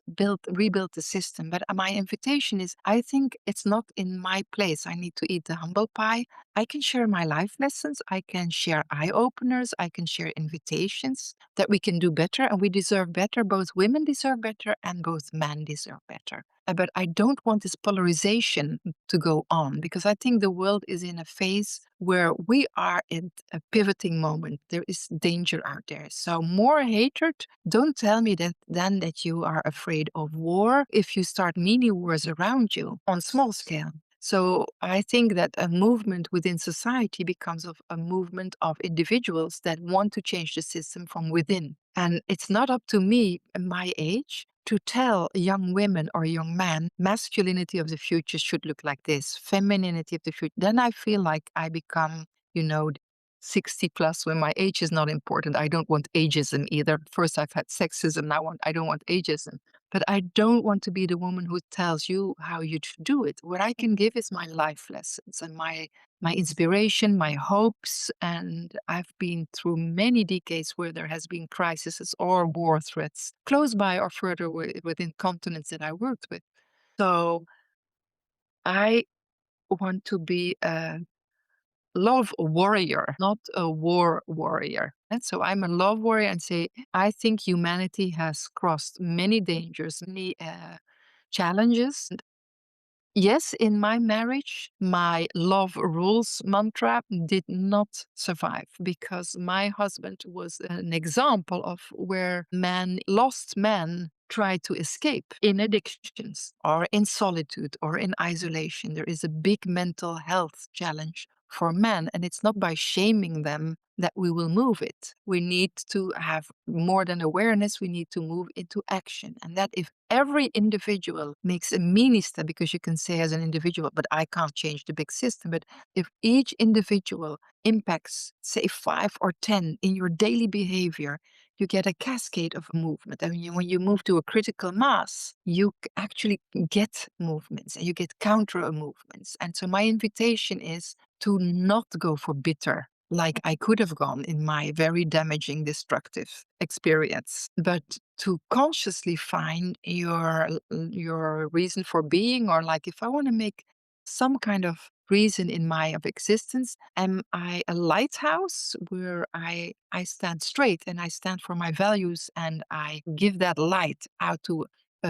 rebuild the system. But my invitation is I think it's not in my place. I need to eat the humble pie. I can share my life lessons. I can share eye openers. I can share invitations that we can do better and we deserve better. Both women deserve better and both men deserve better. But I don't want this polarization to go on because I think the world is in a phase where we are at a pivoting moment. There is danger out there. So more hatred. Don't tell me that then that you are afraid of war if you start mini wars around you on small scale. So I think that a movement within society becomes of a movement of individuals that want to change the system from within. And it's not up to me, at my age, to tell young women or young men masculinity of the future should look like this, femininity of the future. Then I feel like I become, you know, 60 plus when my age is not important. I don't want ageism either. First I've had sexism, now I don't want ageism. But I don't want to be the woman who tells you how you should do it. What I can give is my life lessons and my inspiration, my hopes. And I've been through many decades where there has been crises or war threats close by or further within continents that I worked with. So I want to be love warrior, not a war warrior. And so I'm a love warrior and say, I think humanity has crossed many dangers, many challenges. Yes, in my marriage, my love rules mantra did not survive because my husband was an example of where lost men try to escape in addictions or in solitude or in isolation. There is a big mental health challenge for men, and it's not by shaming them that we will move it. We need to have more than awareness, we need to move into action. And that if every individual makes a mini step, because you can say as an individual, but I can't change the big system. But if each individual impacts, say, 5 or 10 in your daily behavior, you get a cascade of movement. I mean, when you move to a critical mass, you actually get movements and you get counter movements. And so my invitation is to not go for bitter like I could have gone in my very damaging, destructive experience, but to consciously find your reason for being, or like if I want to make some kind of reason in my of existence, am I a lighthouse where I stand straight and I stand for my values and I give that light out to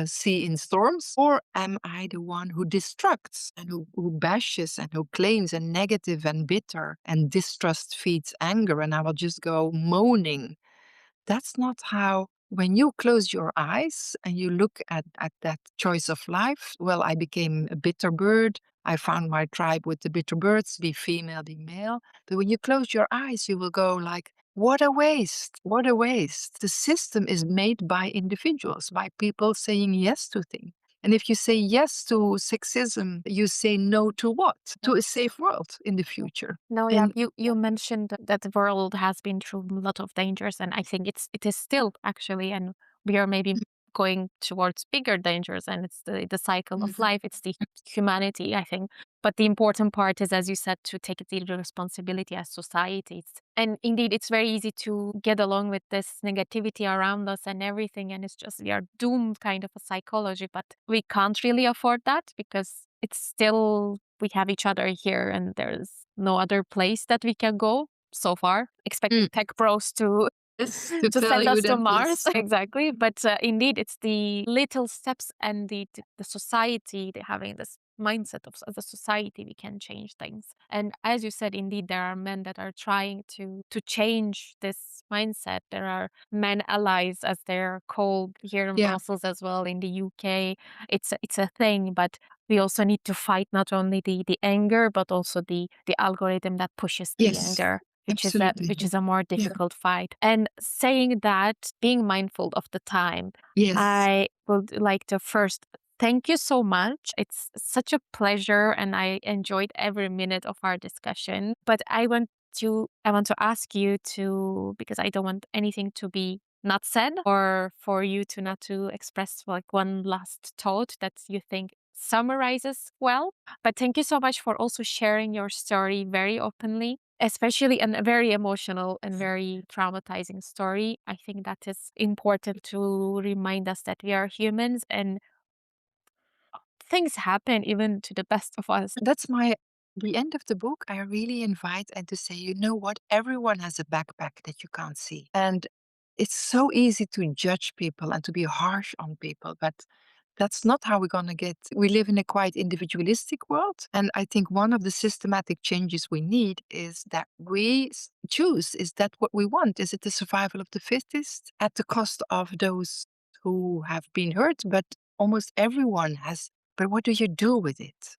sea in storms? Or am I the one who destructs and who bashes and who claims and negative and bitter and distrust feeds anger and I will just go moaning? That's not how, when you close your eyes and you look at that choice of life, well, I became a bitter bird. I found my tribe with the bitter birds, be female, be male. But when you close your eyes, you will go like, what a waste, what a waste. The system is made by individuals, by people saying yes to things. And if you say yes to sexism, you say no to what? To a safe world in the future. No, yeah, And you mentioned that the world has been through a lot of dangers, and I think it is still actually, and we are maybe going towards bigger dangers, and it's the cycle of Mhm. life, it's the humanity, I think. But the important part is, as you said, to take the responsibility as societies. And indeed, it's very easy to get along with this negativity around us and everything, and it's just we are doomed kind of a psychology, but we can't really afford that because it's still we have each other here and there's no other place that we can go so far, expecting Mm. tech bros to Yes, to to tell send you us to that, Mars. yes. Exactly. But indeed, it's the little steps and the society, having this mindset of as a society, we can change things. And as you said, indeed, there are men that are trying to change this mindset. There are men allies, as they're called here in Yeah. Brussels as well, in the UK. It's a thing, but we also need to fight not only the anger, but also the algorithm that pushes the Yes, anger, absolutely. which is a more Yeah. difficult fight. And saying that, being mindful of the time, Yes. I would like to first thank you so much. It's such a pleasure, and I enjoyed every minute of our discussion. But I want to ask you to, because I don't want anything to be not said, or for you to not to express like one last thought that you think summarizes well. But thank you so much for also sharing your story very openly, especially a very emotional and very traumatizing story. I think that is important to remind us that we are humans and things happen even to the best of us. That's my the end of the book. I really invite and to say, you know what? Everyone has a backpack that you can't see. And it's so easy to judge people and to be harsh on people, but that's not how we're going to get. We live in a quite individualistic world. And I think one of the systematic changes we need is that we choose, is that what we want? Is it the survival of the fittest at the cost of those who have been hurt? But almost everyone has. But what do you do with it?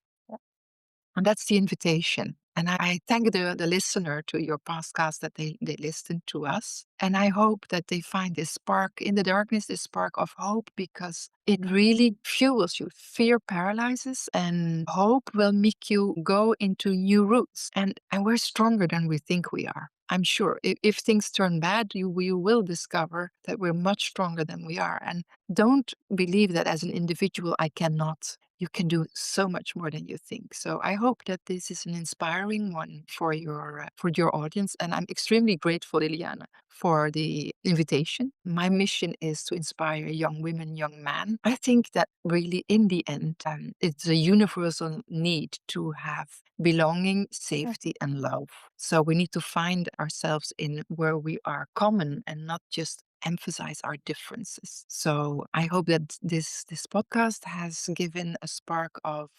And that's the invitation. And I thank the listener to your podcast that they listen to us. And I hope that they find this spark in the darkness, this spark of hope, because it really fuels you. Fear paralyzes, and hope will make you go into new routes. And we're stronger than we think we are. I'm sure if things turn bad, you will discover that we're much stronger than we are. And don't believe that as an individual, I cannot. you can do so much more than you think. So I hope that this is an inspiring one for your audience, and I'm extremely grateful, Liliana, for the invitation. My mission is to inspire young women, young men. I think that really, in the end, it's a universal need to have belonging, Mm. safety, and love. So we need to find ourselves in where we are common and not just emphasize our differences. So I hope that this podcast has given a spark of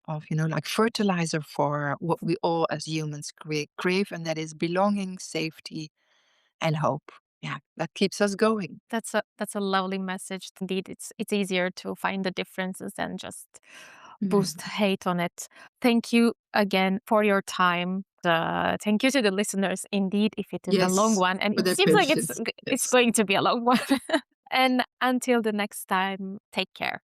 like fertilizer for what we all as humans crave, and that is belonging, safety, and hope. Yeah, that keeps us going. That's a lovely message. Indeed, it's easier to find the differences than just boost Mm. hate on it. Thank you again for your time. Thank you to the listeners. Indeed, if it is a long Yes, one, and for it their seems like patience. it's Yes. going to be a long one. And until the next time, take care.